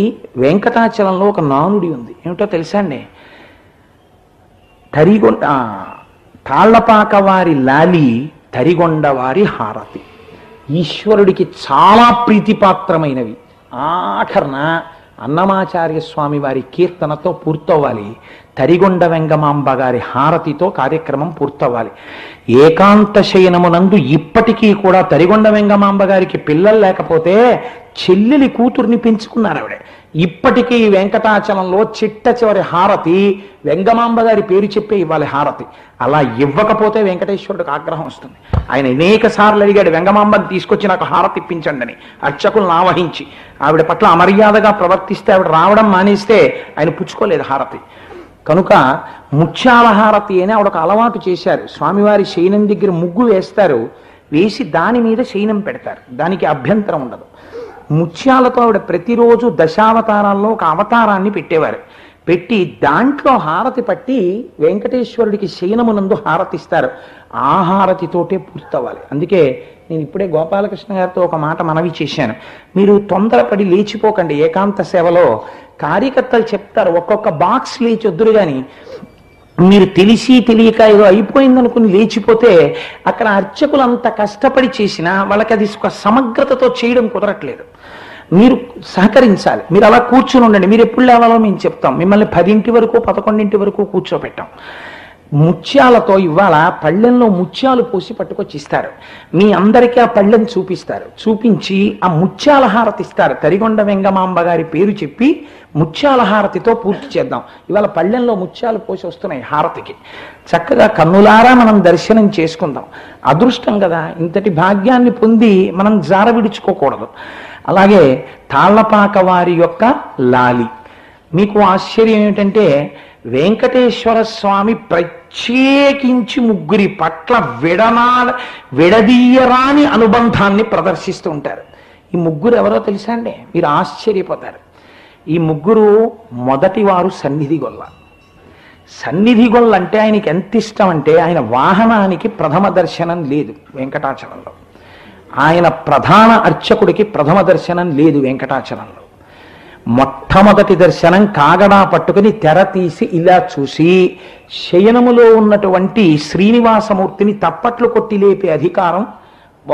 వెంకటాచలంలో ఒక నానుడి ఉంది, ఏమిటో తెలుసా అండి? తాళ్లపాక వారి లాలి, తరిగొండ వారి హారతి ఈశ్వరుడికి చాలా ప్రీతిపాత్రమైనవి. ఆఖరణ అన్నమాచార్య స్వామి వారి కీర్తనతో పూర్తవ్వాలి, తరిగొండ వెంగమాంబ గారి హారతితో కార్యక్రమం పూర్తవ్వాలి. ఏకాంత శయనమునందు ఇప్పటికీ కూడా తరిగొండ వెంగమాంబ గారికి పిల్లలు లేకపోతే చెల్లెలి కూతుర్ని పెంచుకున్నారు ఆవిడ. ఇప్పటికీ వెంకటాచలంలో చిట్ట చివరి హారతి వెంగమాంబ గారి పేరు చెప్పే ఇవ్వాలి హారతి. అలా ఇవ్వకపోతే వెంకటేశ్వరుడికి ఆగ్రహం వస్తుంది. ఆయన అనేక సార్లు అడిగాడు, వెంగమాంబని తీసుకొచ్చి నాకు హారతి ఇప్పించండి అని. అర్చకులను ఆవహించి ఆవిడ పట్ల అమర్యాదగా ప్రవర్తిస్తే ఆవిడ రావడం మానేస్తే ఆయన పుచ్చుకోలేదు హారతి. కనుక ముత్యాల హారతి అని ఆవిడ ఒక అలవాటు చేశారు. స్వామివారి శయనం దగ్గర ముగ్గు వేస్తారు, వేసి దాని మీద శయనం పెడతారు, దానికి అభ్యంతరం ఉండదు. ముత్యాలతో ఆవిడ ప్రతిరోజు దశావతారాల్లో ఒక అవతారాన్ని పెట్టేవారు. పెట్టి దాంట్లో హారతి పట్టి వెంకటేశ్వరుడికి శయనమునందు హారతిస్తారు. ఆ హారతితోటే పూర్తవ్వాలి. అందుకే నేను ఇప్పుడే గోపాలకృష్ణ గారితో ఒక మాట మనవి చేశాను, మీరు తొందరపడి లేచిపోకండి. ఏకాంత సేవలో కార్యకర్తలు చెప్తారు ఒక్కొక్క బాక్స్ లేచొద్దురు కానీ మీరు తెలిసి తెలియక ఏదో అయిపోయిందనుకుని లేచిపోతే అక్కడ అర్చకులు అంత కష్టపడి చేసినా వాళ్ళకి అది సమగ్రతతో చేయడం కుదరట్లేదు. మీరు సహకరించాలి. మీరు అలా కూర్చుని ఉండండి. మీరు ఎప్పుడు లేవాలో మేము చెప్తాం. మిమ్మల్ని 10 వరకు 11 వరకు కూర్చోపెట్టాం. ముత్యాలతో ఇవాళ పళ్ళెంలో ముత్యాలు పోసి పట్టుకొచ్చి ఇస్తారు. మీ అందరికీ ఆ పళ్ళెం చూపిస్తారు. చూపించి ఆ ముత్యాల హారతి ఇస్తారు. తరిగొండ వెంగమాంబ గారి పేరు చెప్పి ముత్యాల హారతితో పూర్తి చేద్దాం. ఇవాళ పళ్ళెంలో ముత్యాలు పోసి వస్తున్నాయి హారతికి. చక్కగా కన్నులారా మనం దర్శనం చేసుకుందాం. అదృష్టం కదా, ఇంతటి భాగ్యాన్ని పొంది మనం జార విడుచుకోకూడదు. అలాగే తాళ్లపాక వారి యొక్క లాలి. మీకు ఆశ్చర్యం ఏమిటంటే వెంకటేశ్వర స్వామి ప్రత్యేకించి ముగ్గురి పట్ల విడదీయరాని అనుబంధాన్ని ప్రదర్శిస్తూ ఉంటారు. ఈ ముగ్గురు ఎవరో తెలుసా అండి? మీరు ఆశ్చర్యపోతారు. ఈ ముగ్గురు మొదటి వారు సన్నిధి గొల్ల. సన్నిధి గొల్ల అంటే ఆయనకి ఎంత ఇష్టం అంటే ఆయన వాహనానికి ప్రథమ దర్శనం లేదు వెంకటాచలంలో. ఆయన ప్రధాన అర్చకుడికి ప్రథమ దర్శనం లేదు వెంకటాచలంలో. మొట్టమొదటి దర్శనం కాగడా పట్టుకుని తెర తీసి ఇలా చూసి శయనములో ఉన్నటువంటి శ్రీనివాసమూర్తిని తప్పట్లు కొట్టి లేపే అధికారం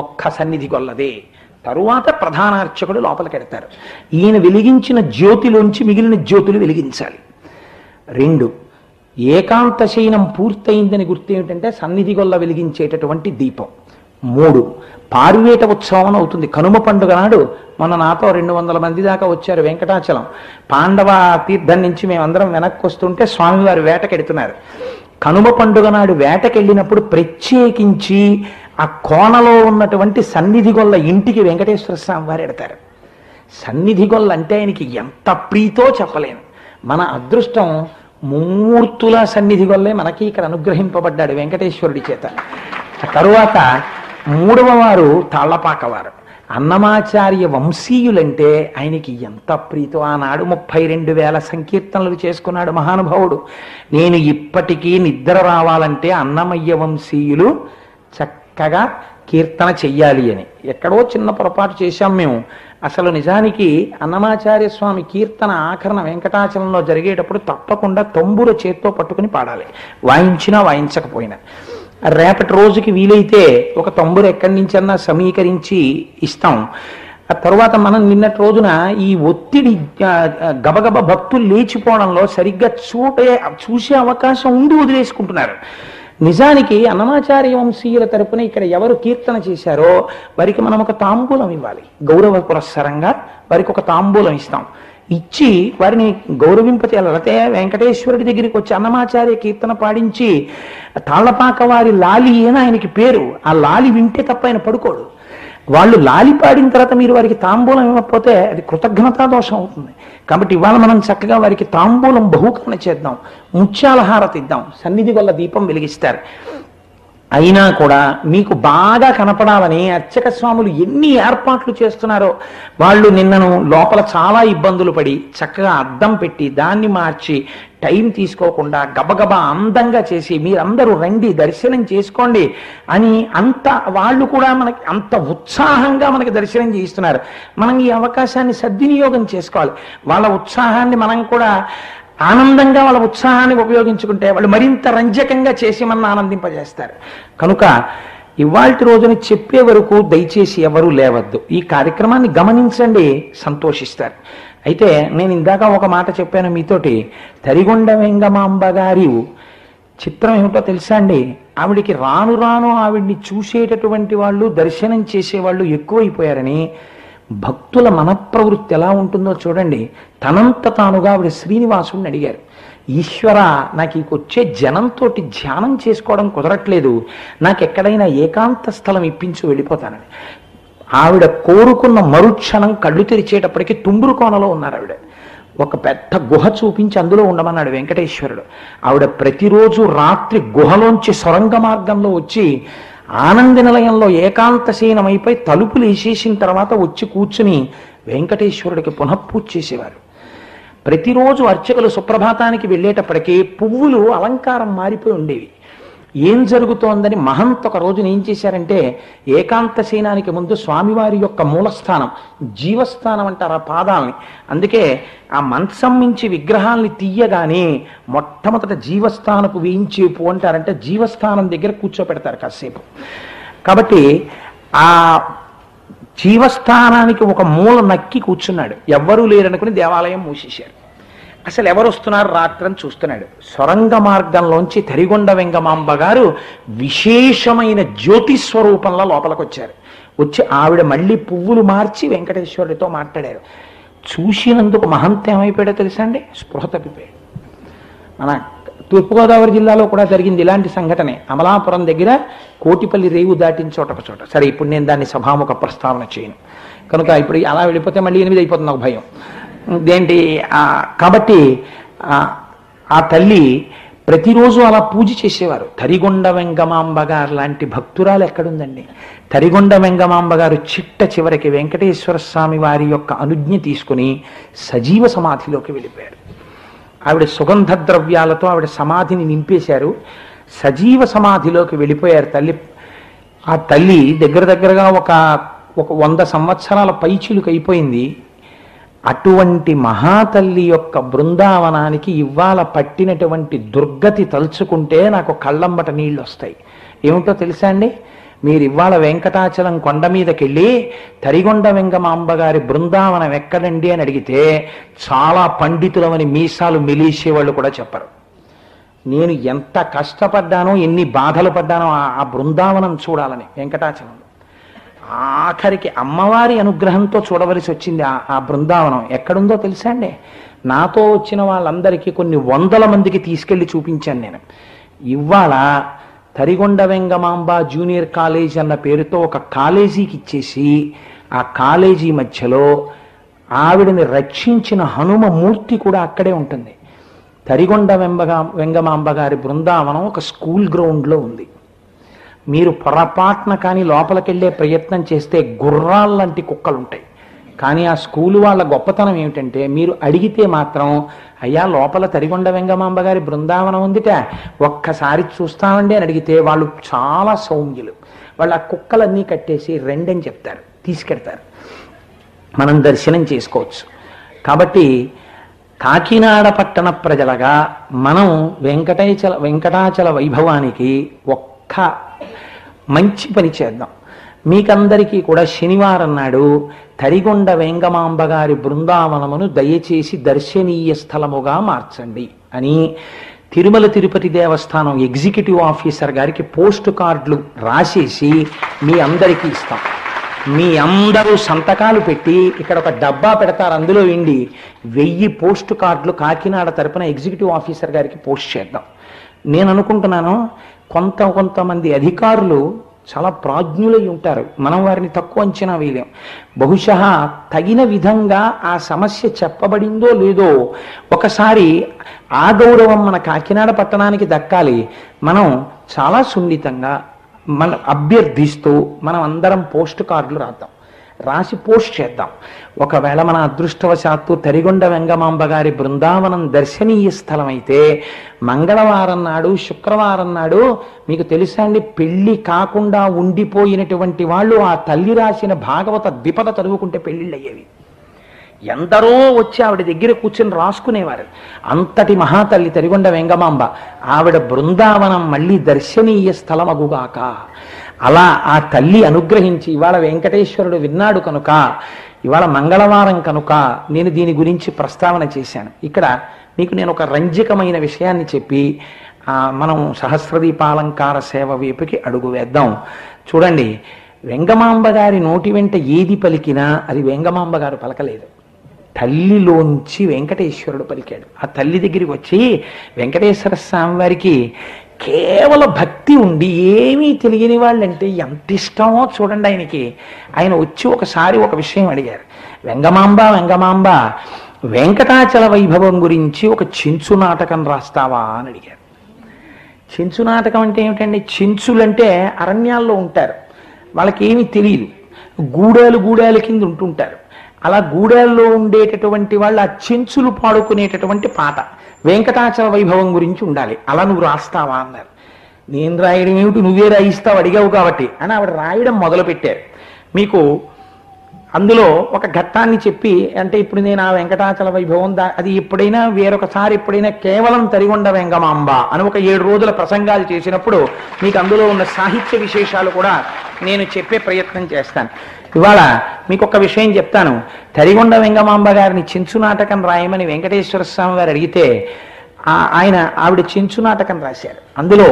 ఒక్క సన్నిధి గొల్లదే. తరువాత ప్రధాన అర్చకుడు లోపలికెడతారు. ఈయన వెలిగించిన జ్యోతిలోంచి మిగిలిన జ్యోతులు వెలిగించాలి. 2, ఏకాంత శయనం పూర్తయిందని గుర్తు ఏమిటంటే సన్నిధి గొల్ల వెలిగించేటటువంటి దీపం. 3, పారువేట ఉత్సవం అని అవుతుంది. కనుమ పండుగ నాడు మొన్న నాతో 200 మంది దాకా వచ్చారు వెంకటాచలం. పాండవ తీర్థం నుంచి మేమందరం వెనక్కి వస్తుంటే స్వామివారు వేటకెడుతున్నారు. కనుమ పండుగ నాడు వేటకెళ్ళినప్పుడు ప్రత్యేకించి ఆ కోనలో ఉన్నటువంటి సన్నిధి గొల్ల ఇంటికి వెంకటేశ్వర స్వామి వారు ఎడతారు. సన్నిధి గొల్ల అంటే ఆయనకి ఎంత ప్రీతో చెప్పలేను. మన అదృష్టం ముమ్మూర్తుల సన్నిధి గొల్లే మనకి ఇక్కడ అనుగ్రహింపబడ్డాడు వెంకటేశ్వరుడి చేత. తరువాత 3వ వారు తాళ్లపాకవారు. అన్నమాచార్య వంశీయులంటే ఆయనకి ఎంత ప్రీతో. ఆనాడు 32,000 సంకీర్తనలు చేసుకున్నాడు మహానుభావుడు. నేను ఇప్పటికీ నిద్ర రావాలంటే అన్నమయ్య వంశీయులు చక్కగా కీర్తన చెయ్యాలి అని. ఎక్కడో చిన్న పొరపాటు చేశాం మేము. అసలు నిజానికి అన్నమాచార్య స్వామి కీర్తన ఆఖరణ వెంకటాచలంలో జరిగేటప్పుడు తప్పకుండా తంబుర చేత్తో పట్టుకుని పాడాలి, వాయించినా వాయించకపోయినా. రేపటి రోజుకి వీలైతే ఒక తంబుర ఎక్కడి నుంచన్నా సమీకరించి ఇస్తాం. ఆ తర్వాత మనం నిన్నటి రోజున ఈ ఒత్తిడి గబగబ భక్తులు లేచిపోవడంలో సరిగ్గా చూసే అవకాశం ఉండి వదిలేసుకుంటున్నారు. నిజానికి అన్నమాచార్య వంశీయుల తరపున ఇక్కడ ఎవరు కీర్తన చేశారో వారికి మనం ఒక తాంబూలం ఇవ్వాలి. గౌరవ పురస్సరంగా వారికి ఒక తాంబూలం ఇస్తాం. ఇచ్చి వారిని గౌరవింపచేయాలంటే వెంకటేశ్వరుడి దగ్గరికి వచ్చి అన్నమాచార్య కీర్తన పాడించి తాళ్లపాక వారి లాలి అని ఆయనకి పేరు. ఆ లాలి వింటే తప్ప ఆయన పడుకోడు. వాళ్ళు లాలి పాడిన తర్వాత మీరు వారికి తాంబూలం ఇవ్వకపోతే అది కృతజ్ఞతా దోషం అవుతుంది. కాబట్టి ఇవాళ మనం చక్కగా వారికి తాంబూలం బహుకరణ చేద్దాం, ముత్యాల హారతి ఇద్దాం, సన్నిధి వల్ల దీపం వెలిగిస్తారు. అయినా కూడా మీకు బాగా కనపడాలని అర్చక స్వాములు ఎన్ని ఏర్పాట్లు చేస్తున్నారో. వాళ్ళు నిన్నను లోపల చాలా ఇబ్బందులు పడి చక్కగా అద్దం పెట్టి దాన్ని మార్చి టైం తీసుకోకుండా గబగబా అందంగా చేసి మీరందరూ రండి దర్శనం చేసుకోండి అని అంత వాళ్ళు కూడా మనకి అంత ఉత్సాహంగా మనకి దర్శనం చేయిస్తున్నారు. మనం ఈ అవకాశాన్ని సద్వినియోగం చేసుకోవాలి. వాళ్ళ ఉత్సాహాన్ని మనం కూడా ఆనందంగా వాళ్ళ ఉత్సాహాన్ని ఉపయోగించుకుంటే వాళ్ళు మరింత రంజకంగా చేసి మన ఆనందింపజేస్తారు. కనుక ఇవాల్టి రోజున చెప్పే వరకు దయచేసి ఎవరూ లేవద్దు. ఈ కార్యక్రమాన్ని గమనించండి, సంతోషిస్తారు. అయితే నేను ఇందాక ఒక మాట చెప్పాను మీతోటి. తరిగొండ వెంగమాంబ గారి చిత్రం ఏమిటో తెలుసా అండి? ఆవిడికి రాను రాను ఆవిడ్ని చూసేటటువంటి వాళ్ళు దర్శనం చేసేవాళ్ళు ఎక్కువైపోయారని భక్తుల మనప్రవృత్తి ఎలా ఉంటుందో చూడండి. తనంత తానుగా ఆవిడ శ్రీనివాసుడిని అడిగారు, ఈశ్వర నాకు వచ్చే జనంతో ధ్యానం చేసుకోవడం కుదరట్లేదు, నాకు ఎక్కడైనా ఏకాంత స్థలం ఇప్పించు వెళ్ళిపోతానని. ఆవిడ కోరుకున్న మరుక్షణం కళ్ళు తెరిచేటప్పటికి తుంబురు కోనలో ఉన్నారు ఆవిడ. ఒక పెద్ద గుహ చూపించి అందులో ఉండమన్నాడు వెంకటేశ్వరుడు. ఆవిడ ప్రతిరోజు రాత్రి గుహలోంచి సొరంగ మార్గంలో వచ్చి ఆనంద నిలయంలో ఏకాంత శయనమైపోయి తలుపులు వేసేసిన తర్వాత వచ్చి కూర్చుని వెంకటేశ్వరుడికి పునఃపూజ చేసేవారు. ప్రతిరోజు అర్చకులు సుప్రభాతానికి వెళ్ళేటప్పటికీ పువ్వులు అలంకారం మారిపోయి ఉండేవి. ఏం జరుగుతోందని మహంత్ ఒక రోజున ఏం చేశారంటే, ఏకాంత శయనానికి ముందు స్వామివారి యొక్క మూలస్థానం, జీవస్థానం అంటారు ఆ పాదాలని, అందుకే ఆ మంచం నుంచి విగ్రహాల్ని తీయగానే మొట్టమొదట జీవస్థానపు వేయించేపు అంటారంటే జీవస్థానం దగ్గర కూర్చోపెడతారు కాసేపు. కాబట్టి ఆ జీవస్థానానికి ఒక మూల నక్కి కూర్చున్నాడు. ఎవ్వరూ లేరనుకుని దేవాలయం మూసేశారు. అసలు ఎవరు వస్తున్నారు రాత్రని చూస్తున్నాడు. సొరంగ మార్గంలోంచి తరిగొండ వెంగమాంబ గారు విశేషమైన జ్యోతిస్వరూపంలో లోపలికి వచ్చారు. వచ్చి ఆవిడ మళ్ళీ పువ్వులు మార్చి వెంకటేశ్వరుడితో మాట్లాడారు. చూసినందుకు మహంత ఏమైపోయాడో తెలుసా అండి, స్పృహ తప్పిపోయాడు. మన తూర్పుగోదావరి జిల్లాలో కూడా జరిగింది ఇలాంటి సంఘటనే. అమలాపురం దగ్గర కోటిపల్లి రేవు దాటిన చోట. సరే, ఇప్పుడు నేను దాన్ని సభాముఖ ప్రస్తావన చేయను కనుక ఇప్పుడు అలా వెళ్ళిపోతే మళ్ళీ 8 అయిపోతుంది నాకు భయం దేంటి. కాబట్టి ఆ తల్లి ప్రతిరోజు అలా పూజ చేసేవారు. తరిగొండ వెంగమాంబ గారు లాంటి భక్తురాలు ఎక్కడుందండి? తరిగొండ వెంగమాంబ గారు చిట్ట చివరికి వెంకటేశ్వర స్వామి వారి యొక్క అనుజ్ఞ తీసుకుని సజీవ సమాధిలోకి వెళ్ళిపోయారు. ఆవిడ సుగంధ ద్రవ్యాలతో ఆవిడ సమాధిని నింపేశారు. సజీవ సమాధిలోకి వెళ్ళిపోయారు తల్లి. ఆ తల్లి దగ్గరగా ఒక 100 సంవత్సరాల పైచిలుకు అయిపోయింది. అటువంటి మహాతల్లి యొక్క బృందావనానికి ఇవాళ పట్టినటువంటి దుర్గతి తలుచుకుంటే నాకు కళ్ళంబట నీళ్ళు వస్తాయి. ఏమిటో తెలుసా అండి, మీరు ఇవాళ వెంకటాచలం కొండ మీదకెళ్ళి తరిగొండ వెంగమాంబ గారి బృందావనం ఎక్కడండి అని అడిగితే చాలా పండితులమని మీసాలు మెలిసేవాళ్ళు కూడా చెప్పరు. నేను ఎంత కష్టపడ్డానో, ఎన్ని బాధలు పడ్డానో ఆ బృందావనం చూడాలని. వెంకటాచలం ఆఖరికి అమ్మవారి అనుగ్రహంతో చూడవలసి వచ్చింది. ఆ బృందావనం ఎక్కడుందో తెలుసా అండి? నాతో వచ్చిన వాళ్ళందరికీ కొన్ని 100 మందికి తీసుకెళ్లి చూపించాను నేను. ఇవాళ తరిగొండ వెంగమాంబ జూనియర్ కాలేజ్ అన్న పేరుతో ఒక కాలేజీకి ఇచ్చేసి ఆ కాలేజీ మధ్యలో ఆవిడని రక్షించిన హనుమ మూర్తి కూడా అక్కడే ఉంటుంది. తరిగొండ వెంగమాంబ గారి బృందావనం ఒక స్కూల్ గ్రౌండ్లో ఉంది. మీరు పొరపాటున కానీ లోపలికెళ్ళే ప్రయత్నం చేస్తే గుర్రాల్లాంటి కుక్కలు ఉంటాయి. కానీ ఆ స్కూలు వాళ్ళ గొప్పతనం ఏమిటంటే, మీరు అడిగితే మాత్రం అయ్యా లోపల తరిగొండ వెంగమాంబ గారి బృందావనం ఉందిట, ఒక్కసారి చూస్తామండి అని అడిగితే వాళ్ళు చాలా సౌమ్యులు. వాళ్ళు ఆ కుక్కలన్నీ కట్టేసి రెండని చెప్తారు, తీసుకెడతారు, మనం దర్శనం చేసుకోవచ్చు. కాబట్టి కాకినాడ పట్టణ ప్రజలుగా మనం వెంకటాచల వైభవానికి ఒక్క మంచి పని చేద్దాం. మీకందరికీ కూడా శనివారం నాడు తరిగొండ వెంగమాంబ గారి బృందావనమును దయచేసి దర్శనీయ స్థలముగా మార్చండి అని తిరుమల తిరుపతి దేవస్థానం ఎగ్జిక్యూటివ్ ఆఫీసర్ గారికి పోస్ట్ కార్డులు రాసేసి మీ అందరికీ ఇస్తాం. మీ అందరూ సంతకాలు పెట్టి ఇక్కడ ఒక డబ్బా పెడతారు, అందులో ఇండి 1000 పోస్ట్ కార్డులు కాకినాడ తరపున ఎగ్జిక్యూటివ్ ఆఫీసర్ గారికి పోస్ట్ చేద్దాం. నేను అనుకుంటున్నాను కొంతమంది అధికారులు చాలా ప్రాజ్ఞులై ఉంటారు, మనం వారిని తక్కువ అంచనా వేయలేం. బహుశా తగిన విధంగా ఆ సమస్య చెప్పబడిందో లేదో ఒకసారి ఆ గౌరవం మన కాకినాడ పట్టణానికి దక్కాలి. మనం చాలా సున్నితంగా అభ్యర్థిస్తూ మనం అందరం పోస్ట్ కార్డులు రాసి పోస్ట్ చేద్దాం. ఒకవేళ మన అదృష్టవశాత్తు తరిగొండ వెంగమాంబ గారి బృందావనం దర్శనీయ స్థలం అయితే మంగళవారం నాడు, శుక్రవారం నాడు మీకు తెలుసా అండి, పెళ్లి కాకుండా ఉండిపోయినటువంటి వాళ్ళు ఆ తల్లి రాసిన భాగవత ద్విపద చదువుకుంటే పెళ్లిళ్ళు అయ్యేవి. ఎందరో వచ్చి ఆవిడ దగ్గర కూర్చొని రాసుకునేవారు. అంతటి మహాతల్లి తరిగొండ వెంగమాంబ. ఆవిడ బృందావనం మళ్ళీ దర్శనీయ స్థలమగుగాక. అలా ఆ తల్లి అనుగ్రహించి ఇవాళ వెంకటేశ్వరుడు విన్నాడు కనుక, ఇవాళ మంగళవారం కనుక నేను దీని గురించి ప్రస్తావన చేశాను. ఇక్కడ మీకు నేను ఒక రంజకమైన విషయాన్ని చెప్పి మనం సహస్రదీపాలంకార సేవ వైపుకి అడుగు వేద్దాం. చూడండి, వెంగమాంబ గారి నోటి వెంట ఏది పలికినా అది వెంగమాంబ గారు పలకలేదు, తల్లిలోంచి వెంకటేశ్వరుడు పలికాడు. ఆ తల్లి దగ్గరికి వచ్చి వెంకటేశ్వర స్వామి వారికి కేవలం భక్తి ఉండి ఏమీ తెలియని వాళ్ళంటే ఎంత ఇష్టమో చూడండి ఆయనకి. ఆయన వచ్చి ఒకసారి ఒక విషయం అడిగారు, వెంగమాంబ వెంకటాచల వైభవం గురించి ఒక చెంచు నాటకం రాస్తావా అని అడిగారు. చెంచు నాటకం అంటే ఏమిటండి? చెంచులంటే అరణ్యాల్లో ఉంటారు, వాళ్ళకి ఏమీ తెలియదు, గూడాలు కింద ఉంటుంటారు. అలా గూడాల్లో ఉండేటటువంటి వాళ్ళు ఆ చెంచులు పాడుకునేటటువంటి పాట వెంకటాచల వైభవం గురించి ఉండాలి, అలా నువ్వు రాస్తావా అన్నారు. నేను రాయడం ఏమిటి, నువ్వే రాయిస్తావు అడిగావు కాబట్టి అని ఆవిడ రాయడం మొదలుపెట్టారు. మీకు అందులో ఒక ఘట్టాన్ని చెప్పి, అంటే ఇప్పుడు నేను ఆ వెంకటాచల వైభవం అది ఎప్పుడైనా వేరొకసారి ఎప్పుడైనా కేవలం తరిగొండ వెంగమాంబ అని ఒక 7 రోజుల ప్రసంగాలు చేసినప్పుడు మీకు అందులో ఉన్న సాహిత్య విశేషాలు కూడా నేను చెప్పే ప్రయత్నం చేస్తాను. ఇవాళ మీకు ఒక విషయం చెప్తాను. తరిగొండ వెంగమాంబ గారిని చెంచు నాటకం రాయమని వెంకటేశ్వర స్వామి వారు అడిగితే ఆవిడ చెంచు నాటకం రాశారు. అందులో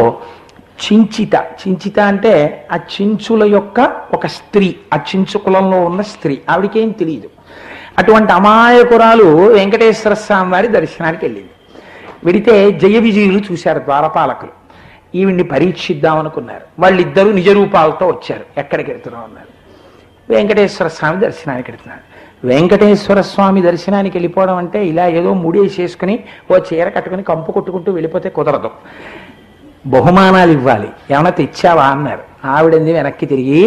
చించిత అంటే ఆ చించుల యొక్క ఒక స్త్రీ, ఆ చించు కులంలో ఉన్న స్త్రీ, ఆవిడకేం తెలియదు. అటువంటి అమాయకురాలు వెంకటేశ్వర స్వామి వారి దర్శనానికి వెళ్ళింది. వెడితే జయ విజయులు చూశారు ద్వారపాలకులు. ఈవిడ్ని పరీక్షిద్దామనుకున్నారు. వాళ్ళిద్దరూ నిజ రూపాలతో వచ్చారు. ఎక్కడికి వెళ్తున్నాం అన్నారు. వెంకటేశ్వర స్వామి దర్శనానికి వెళ్తున్నారు. వెంకటేశ్వర స్వామి దర్శనానికి వెళ్ళిపోవడం అంటే ఇలా ఏదో ముడేసేసుకుని ఓ చీర కట్టుకుని కంపు కొట్టుకుంటూ వెళ్ళిపోతే కుదరదు. బహుమానాలు ఇవ్వాలి. ఏమన్నా తెచ్చావా అన్నారు. ఆవిడంది వెనక్కి తిరిగి,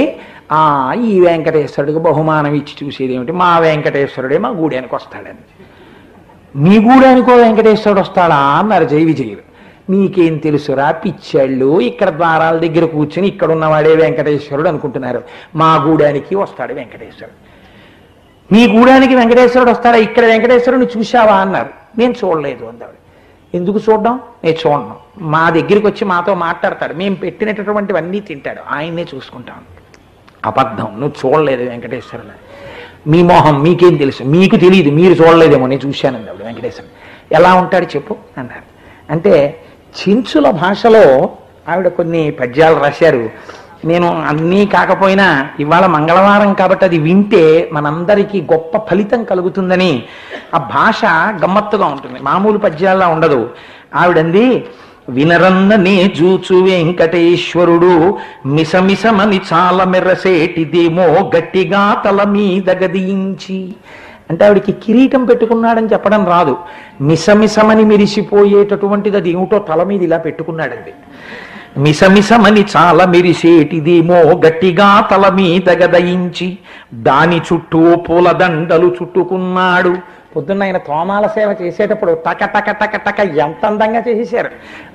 ఈ వెంకటేశ్వరుడికి బహుమానం ఇచ్చి చూసేది ఏమిటి, మా వెంకటేశ్వరుడే మా గూడానికి వస్తాడని. మీ గూడానికో వెంకటేశ్వరుడు వస్తాడా అన్నారు జయ విజయులు. మీకేం తెలుసురా పిచ్చాళ్ళు, ఇక్కడ ద్వారాల దగ్గర కూర్చుని ఇక్కడ ఉన్నవాడే వెంకటేశ్వరుడు అనుకుంటున్నారు. మా గూడానికి వస్తాడు వెంకటేశ్వరుడు. మీ గూడానికి వెంకటేశ్వరుడు వస్తాడా, ఇక్కడ వెంకటేశ్వరుని చూశావా అన్నారు. నేను చూడలేదు అందాడు. ఎందుకు చూడడం, నేను చూడను. మా దగ్గరికి వచ్చి మాతో మాట్లాడతాడు, మేము పెట్టినటువంటివన్నీ తింటాడు, ఆయన్నే చూసుకుంటాను. అబద్ధం, నువ్వు చూడలేదు వెంకటేశ్వరుని. మీ మోహం, మీకేం తెలుసు, మీకు తెలియదు, మీరు చూడలేదేమో, నేను చూశాను అందాడు వెంకటేశ్వరుని. ఎలా ఉంటాడు చెప్పు అన్నారు. అంటే చెంచుల భాషలో ఆవిడ కొన్ని పద్యాలు రాశారు. నేను అన్నీ కాకపోయినా ఇవాళ మంగళవారం కాబట్టి అది వింటే మనందరికీ గొప్ప ఫలితం కలుగుతుందని ఆ భాష గమ్మత్తుగా ఉంటుంది, మామూలు పద్యాల్లా ఉండదు. ఆవిడంది, వినరన్న నే జూచు వెంకటేశ్వరుడు మిసమిసమని చాలా మెర్రసేటిదేమో గట్టిగా తల మీద గదించి. అంటే ఆవిడికి కిరీటం పెట్టుకున్నాడని చెప్పడం రాదు. మిసమిసమని మెరిసిపోయేటటువంటిది అది ఏమిటో తల మీద ఇలా పెట్టుకున్నాడండి. మిసమిసమని చాలా మెరిసేటిదేమో గట్టిగా తల మీద గదయించి దాని చుట్టూ పూలదండలు చుట్టుకున్నాడు. పొద్దున్న ఆయన తోమాల సేవ చేసేటప్పుడు టక టక టక టక ఎంత అందంగా చేసేశారు.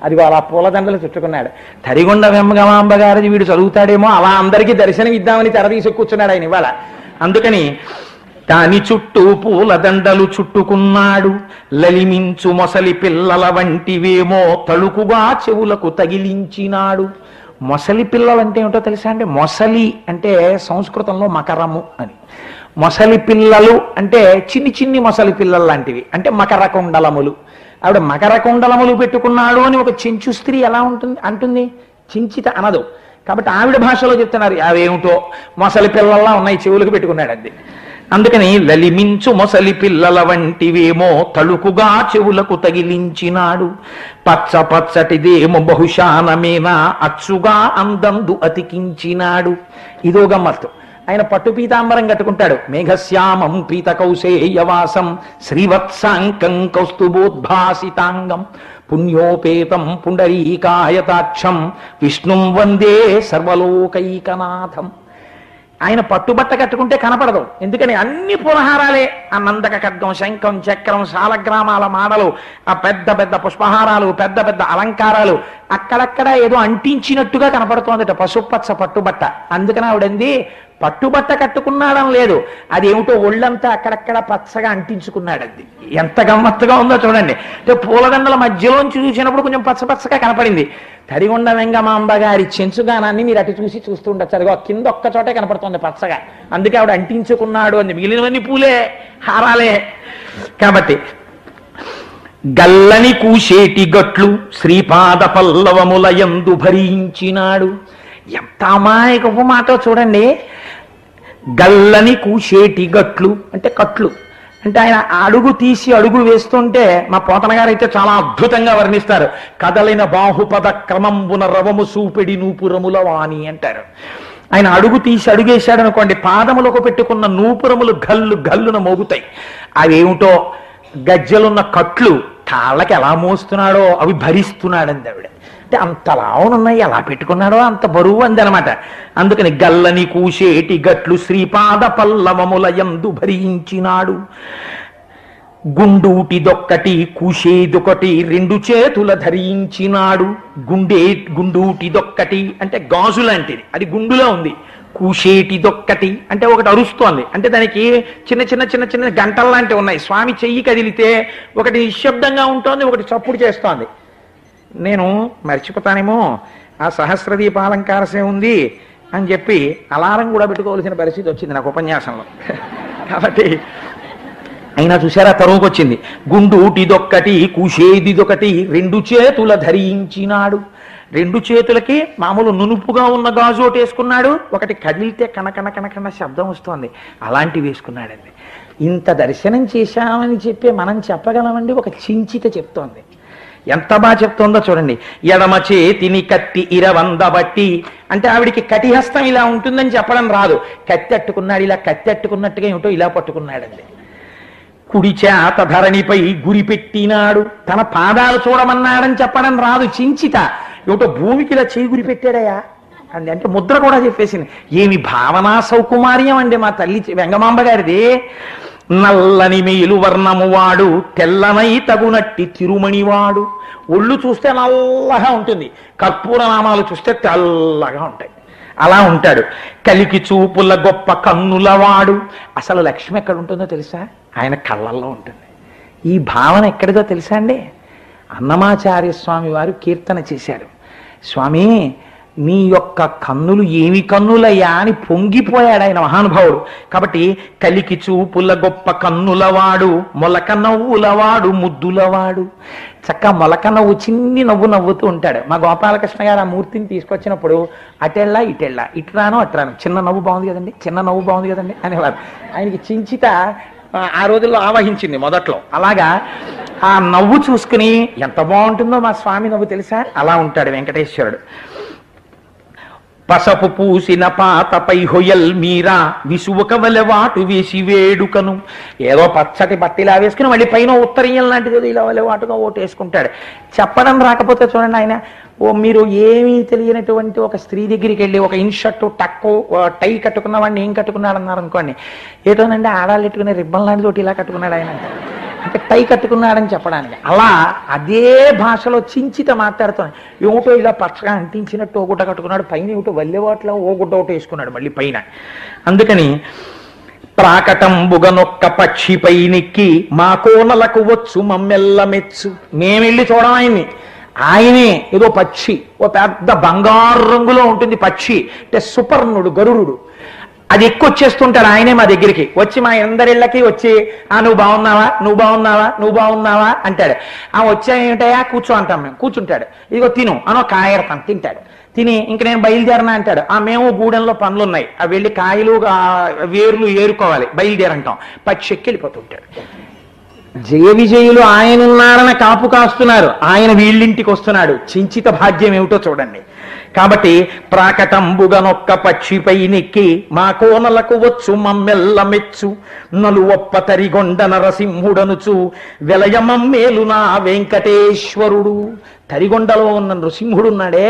అది వాళ్ళ పూలదండలు చుట్టుకున్నాడు. తరిగొండ వెంగమాంబ గారిది వీడు చదువుతాడేమో, అలా అందరికీ దర్శనం ఇద్దామని తెరదీసి కూర్చున్నాడు ఆయన ఇవాళ. అందుకని దాని చుట్టూ పూలదండలు చుట్టుకున్నాడు. లలిమించు మొసలి పిల్లల వంటివేమో తళుకుగా చెవులకు తగిలించినాడు. మొసలి పిల్లలు అంటే ఏమిటో తెలుసా అండి? మొసలి అంటే సంస్కృతంలో మకరము అని. మొసలి పిల్లలు అంటే చిన్ని చిన్ని మొసలి పిల్లలు లాంటివి, అంటే మకర కుండలములు. ఆవిడ మకర కుండలములు పెట్టుకున్నాడు అని ఒక చెంచు స్త్రీ ఎలా ఉంటుంది అంటుంది, చించిత అనదు. కాబట్టి ఆవిడ భాషలో చెప్తున్నారు, అవేమిటో మొసలి పిల్లల్లా ఉన్నాయి, చెవులకు పెట్టుకున్నాడు అది. అందుకని లలిమించు మొసలి పిల్లల వంటివేమో తళుకుగా చెవులకు తగిలించినాడు. పచ్చ పచ్చటిదేమో బహుశానమేనా అచ్చుగా అందందు అతికించినాడు. ఇదో గమ్మత్తు. ఆయన పట్టు పీతాంబరం కట్టుకుంటాడు. మేఘశ్యామం పీత కౌశేయవాసం శ్రీవత్సాంకం కౌస్తుభోద్భాసితాంగం పుణ్యోపేతం పుండరీకాయతాక్షం విష్ణుం వందే సర్వలోకైకనాథం. ఆయన పట్టుబట్ట కట్టుకుంటే కనపడదు, ఎందుకని అన్ని పురహారాలే. ఆ నందక ఖడ్గం, శంఖం, చక్రం, శాలగ్రామాల మాడలు, ఆ పెద్ద పెద్ద పుష్పహారాలు, పెద్ద పెద్ద అలంకారాలు అక్కడక్కడ ఏదో అంటించినట్టుగా కనపడుతోందట పసుపచ్చ పట్టుబట్ట. అందుకని ఆవిడంది పట్టుబట్ట కట్టుకున్నాడం లేదు, అదేమిటో ఒళ్ళంతా అక్కడక్కడ పచ్చగా అంటించుకున్నాడు. అది ఎంత గమ్మత్తుగా ఉందో చూడండి. అంటే పూలదండల మధ్యలోంచి చూసినప్పుడు కొంచెం పచ్చపచ్చగా కనపడింది. తరిగొండ వెంగమాంబ గారి చెంచుగానాన్ని మీరు అటు చూసి చూస్తూ ఉండొచ్చు. అదిగో కింద ఒక్క చోటే కనపడుతుంది పచ్చగా, అందుకే ఆవిడ అంటించుకున్నాడు అని. మిగిలినవన్నీ పూలే, హారాలే. కాబట్టి గల్లని కూసేటి గట్లు శ్రీపాద పల్లవముల యందు భరించినాడు. ఎంత అమాయకపు మాట చూడండి. గల్లని కూసేటి గట్లు అంటే కట్లు, అంటే ఆయన అడుగు తీసి అడుగు వేస్తుంటే మా పోతన గారు అయితే చాలా అద్భుతంగా వర్ణిస్తారు. కదలిన బాహుపద క్రమంబున రవము సూపిడి నూపురముల వాణి అంటారు. ఆయన అడుగు తీసి అడుగేశాడు అనుకోండి, పాదములకు పెట్టుకున్న నూపురములు గల్లు గల్లున మోగుతాయి. అవేమిటో గజ్జలున్న కట్లు కాళ్ళకి ఎలా మోస్తున్నాడో అవి భరిస్తున్నాడంది ఆవిడ. అంటే అంత లావునున్నాయి, ఎలా పెట్టుకున్నాడో అంత బరువు అందనమాట. అందుకని గల్లని కూసేటి గట్లు శ్రీపాద పల్లవముల యందు భరించినాడు. గుండూటిదొక్కటి కూసేదొకటి రెండు చేతుల ధరించినాడు. గుండూటిదొక్కటి అంటే గాజు లాంటిది, అది గుండులో ఉంది. కూసేటిదొక్కటి అంటే ఒకటి అరుస్తోంది, అంటే దానికి చిన్న చిన్న చిన్న చిన్న గంటల లాంటివి ఉన్నాయి. స్వామి చెయ్యి కదిలితే ఒకటి నిశ్శబ్దంగా ఉంటుంది, ఒకటి చప్పుడు చేస్తోంది. నేను మర్చిపోతానేమో, ఆ సహస్రదీపాలంకారసే ఉంది, అని చెప్పి అలారం కూడా పెట్టుకోవాల్సిన పరిస్థితి వచ్చింది నాకు ఉపన్యాసంలో. కాబట్టి అయినా చూసారా తరువుకు వచ్చింది. గుండూటిదొక్కటి కూసేదిదొకటి 2 చేతుల ధరించినాడు. 2 చేతులకి మామూలు నునుపుగా ఉన్న గాజు ఒకటి వేసుకున్నాడు, ఒకటి కదిలితే కనకన కనకన శబ్దం వస్తోంది, అలాంటివి వేసుకున్నాడండి. ఇంత దర్శనం చేశామని చెప్పి మనం చెప్పగలమండి? ఒక చించిత చెప్తోంది, ఎంత బాగా చెప్తోందో చూడండి. ఎడమ చేతిని కత్తి ఇరవందబట్టి, అంటే ఆవిడికి కటిహస్తం ఇలా ఉంటుందని చెప్పడం రాదు, కత్తి అట్టుకున్నాడు, ఇలా కత్తి అట్టుకున్నట్టుగా ఏమిటో ఇలా పట్టుకున్నాడండి. కుడి చేత ధరణిపై గురి పెట్టినాడు, తన పాదాలు చూడమన్నాడని చెప్పడం రాదు, చించిత ఏమిటో భూమికి ఇలా చేయి గురి పెట్టాడయా అండి. అంటే ముద్ర కూడా చెప్పేసింది. ఏమి భావనా సౌకుమార్యం అండి మా తల్లి వెంగమాంబ గారిది. నల్లని మేలు వర్ణము వాడు తెల్లనై తగునట్టి తిరుమణివాడు. ఒళ్ళు చూస్తే నల్లగా ఉంటుంది, కర్పూర నామాలు చూస్తే తెల్లగా ఉంటాయి, అలా ఉంటాడు. కలికి చూపుల గొప్ప కన్నులవాడు. అసలు లక్ష్మి ఎక్కడ ఉంటుందో తెలుసా? ఆయన కళ్ళల్లో ఉంటుంది. ఈ భావన ఎక్కడిదో తెలుసా అండి? అన్నమాచార్య స్వామి వారు కీర్తన చేశారు, స్వామి నీ యొక్క కన్నులు ఏమి కన్నులయ్యా అని పొంగిపోయాడు ఆయన మహానుభావుడు. కాబట్టి కలికి చూపుల గొప్ప కన్నులవాడు, మొలక నవ్వులవాడు, ముద్దులవాడు. చక్కగా మొలక నవ్వు, చిన్ని నవ్వు నవ్వుతూ ఉంటాడు. మా గోపాలకృష్ణ గారు ఆ మూర్తిని తీసుకొచ్చినప్పుడు అటెళ్ళా ఇటెళ్ళా, ఇటురాను అటురాను, చిన్న నవ్వు బాగుంది కదండి, చిన్న నవ్వు బాగుంది కదండి అనేవారు. ఆయనకి చించిత ఆ రోజుల్లో ఆవహించింది మొదట్లో. అలాగా ఆ నవ్వు చూసుకుని ఎంత బాగుంటుందో మా స్వామి నవ్వు తెలుసా, అలా ఉంటాడు వెంకటేశ్వరుడు. పసపు పూసిన పాతపై హొయల్ మీరా విసువక వలె వాటు వేసి వేడుకను. ఏదో పచ్చటి బట్టిలా వేసుకుని మళ్ళీ పైన ఉత్తరీయం లాంటిది ఇలా వలె వాటుగా ఓటేసుకుంటాడు. చెప్పడం రాకపోతే చూడండి, ఆయన మీరు ఏమీ తెలియనటువంటి ఒక స్త్రీ దగ్గరికి వెళ్ళి ఒక ఇన్షర్ట్ టక్కు టై కట్టుకున్న వాడిని ఏం కట్టుకున్నాడు అన్నారు అనుకోండి, ఏటోనండి ఆడాలు ఎట్టుకునే రిబ్బన్ లాంటి తోటి ఇలా కట్టుకున్నాడు ఆయన అంటే టై కట్టుకున్నాడని చెప్పడానికి. అలా అదే భాషలో చించిత మాట్లాడుతున్నాడు. ఏమిటో ఇలా పచ్చగా అంటించినట్టు ఓ గుడ్డ కట్టుకున్నాడు, పైన ఏమిటో వల్లెవాట్లో ఓ గుడ్డ ఒకటి వేసుకున్నాడు మళ్ళీ పైన. అందుకని ప్రాకటంబుగనొక్క పక్షిపై నెక్కి మా కోనలకు వచ్చు మమ్మెల్ల మెచ్చు. మేమెళ్ళి చూడం ఆయన్ని, ఆయనే ఏదో పక్షి, ఓ పెద్ద బంగారు రంగులో ఉంటుంది పక్షి, అంటే సుపర్ణుడు గరుడు, అది ఎక్కువ వచ్చేస్తుంటాడు. ఆయనే మా దగ్గరికి వచ్చి మా అందరిళ్ళకి వచ్చి నువ్వు బాగున్నావా, నువ్వు బాగున్నావా, నువ్వు బాగున్నావా అంటాడు. వచ్చా ఏమిటయా కూర్చో అంటాం మేము, కూర్చుంటాడు. ఇదిగో తిను అనో కాయరతాం, తింటాడు. తిని ఇంక నేను బయలుదేరనా అంటాడు. మేము గూడెంలో పనులు ఉన్నాయి, అవి వెళ్ళి కాయలు వేర్లు ఏరుకోవాలి, బయలుదేరంటాం. పక్షి ఎక్కి వెళ్ళిపోతుంటాడు. జయ విజయులు ఆయనున్నారని కాపు కాస్తున్నారు, ఆయన వీళ్ళింటికి వస్తున్నాడు. చించిత భాగ్యం ఏమిటో చూడండి. కాబట్టి ప్రాకటంబుగనొక్క పక్షిపై నెక్కి మా కోనలకు వచ్చు మమ్మెల్ల మెచ్చు నలువొప్ప తరిగొండ నరసింహుడనుచు వెలయమమ్మేలు నా వెంకటేశ్వరుడు. తరిగొండలో ఉన్న నృసింహుడున్నాడే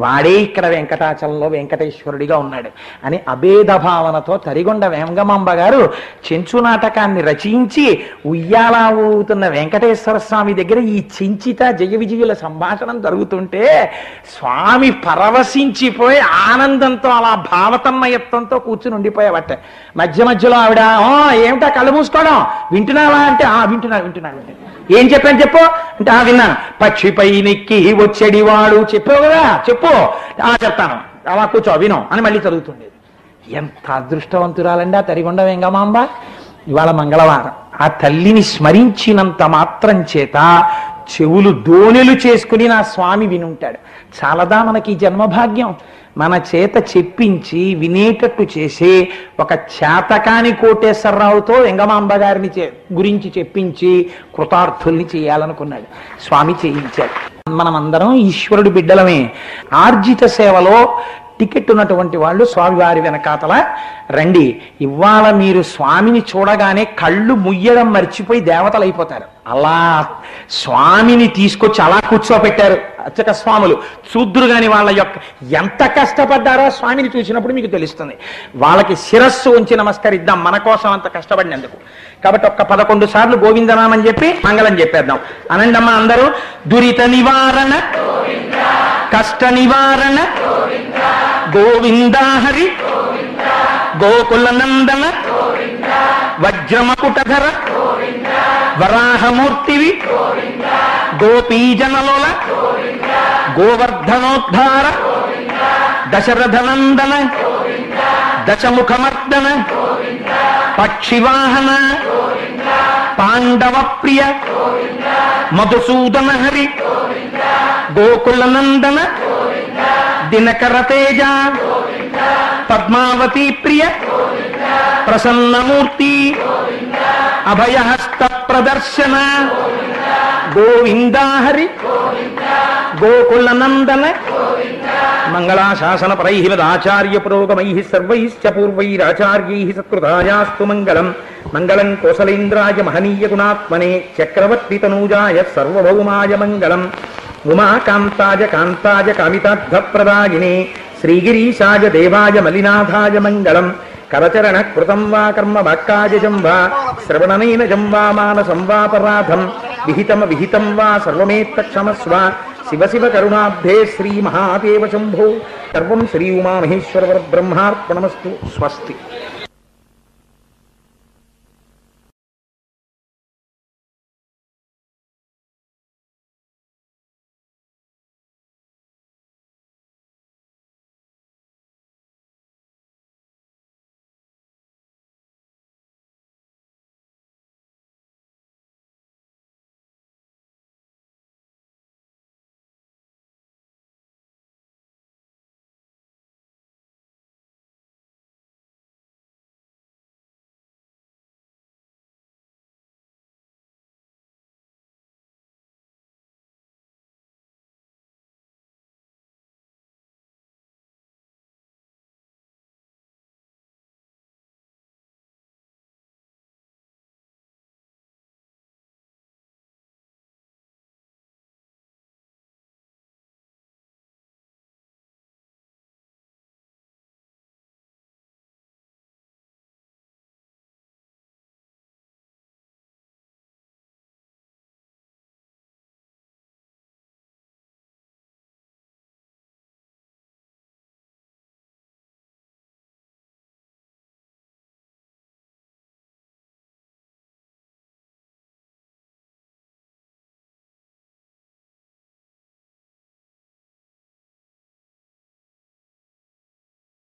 వాడే ఇక్కడ వెంకటాచలంలో వెంకటేశ్వరుడిగా ఉన్నాడు అని అభేద భావనతో తరిగొండ వెంగమాంబ గారు చెంచు నాటకాన్ని రచించి ఉయ్యాలా ఊగుతున్న వెంకటేశ్వర స్వామి దగ్గర ఈ చించిత జయ విజయుల సంభాషణం జరుగుతుంటే స్వామి పరవశించిపోయి ఆనందంతో అలా భావతన్మయత్వంతో కూర్చుని ఉండిపోయావట. మధ్య మధ్యలో ఆవిడ ఏమిటా కళ్ళు మూసుకోవడం, వింటున్నావా అంటే వింటున్నాను. ఏం చెప్పాను చెప్పు అంటే విన్నాను. పక్షిపై నెక్కి వచ్చేడివాడు చెప్పావు కదా, చెప్పు చెప్తాను, అలా కూర్చో విను అని మళ్ళీ చదువుతుండేది. ఎంత అదృష్టవంతురాలండి ఆ తరిగొండ వెంగమాంబ. ఇవాళ మంగళవారం, ఆ తల్లిని స్మరించినంత మాత్రం చేత చెవులు దోణెలు చేసుకుని నా స్వామి వినుంటాడు. చాలదా మనకి జన్మభాగ్యం? మన చేత చెప్పించి వినేటట్టు చేసి ఒక చేతకాని కోటేశ్వరరావుతో వెంగమాంబ గారిని గురించి చెప్పించి కృతార్థుల్ని చేయాలనుకున్నాడు స్వామి, చేయించాడు. మనమందరం ఈశ్వరుడి బిడ్డలమే. ఆర్జిత సేవలో టికెట్ ఉన్నటువంటి వాళ్ళు స్వామివారి వెనకాతల రండి. ఇవాళ మీరు స్వామిని చూడగానే కళ్ళు ముయ్యడం మర్చిపోయి దేవతలు అయిపోతారు. అలా స్వామిని తీసుకొచ్చి అలా కూర్చోపెట్టారు అర్చక స్వాములు. చూద్దురు గాని వాళ్ళ యొక్క ఎంత కష్టపడ్డారో స్వామిని చూసినప్పుడు మీకు తెలుస్తుంది. వాళ్ళకి శిరస్సు ఉంచి నమస్కరిద్దాం మన కోసం అంత కష్టపడినందుకు. కాబట్టి ఒక్క 11 సార్లు గోవిందనామని చెప్పి మంగళం చెప్పేద్దాం. అనండమ్మా అందరూ. దురిత నివారణ, కష్ట నివారణ, గోవింద హరి, గోకుల నందన, వజ్రమకుటధర, వరాహమూర్తివి, గోపీజనలోల, గోవర్ధనోద్ధార, దశరథనందన దశముఖమర్దన పక్షివాహన పాండవ ప్రియ మధుసూదన హరి గోకులనందన దినకర తేజ పద్మావతి ప్రియ ప్రసన్నమూర్తి అభయహస్త ప్రదర్శన గోవింద హరి గోకులనందన మంగళాశాసన పరైః మదాచార్య పురోగమైః సర్వైశ్చ పూర్వైరాచార్యైః సత్కృతాయాస్తు మంగళం మంగళం కోసలేంద్రాయ మహనీయ గుణాత్మనే చక్రవర్తి తనూజాయ సర్వభౌమాయ మంగళం ఉమాకాంతాయ కాంతాయ కామితార్థప్రదాయినే శ్రీగిరీశాయ దేవాయ మలినాథాయ మంగళం కరచరణ కృతం వా కర్మ వాక్కాయజం వా శ్రవణనైనజం వా మానసం వాపరాధం విహితం వా సర్వమేత్తక్షమస్వ శివ శివ కరుణాబ్ధే శ్రీ మహాదేవ శంభో సర్వం శ్రీ ఉమామహేశ్వర బ్రహ్మార్పణమస్తు స్వస్తి.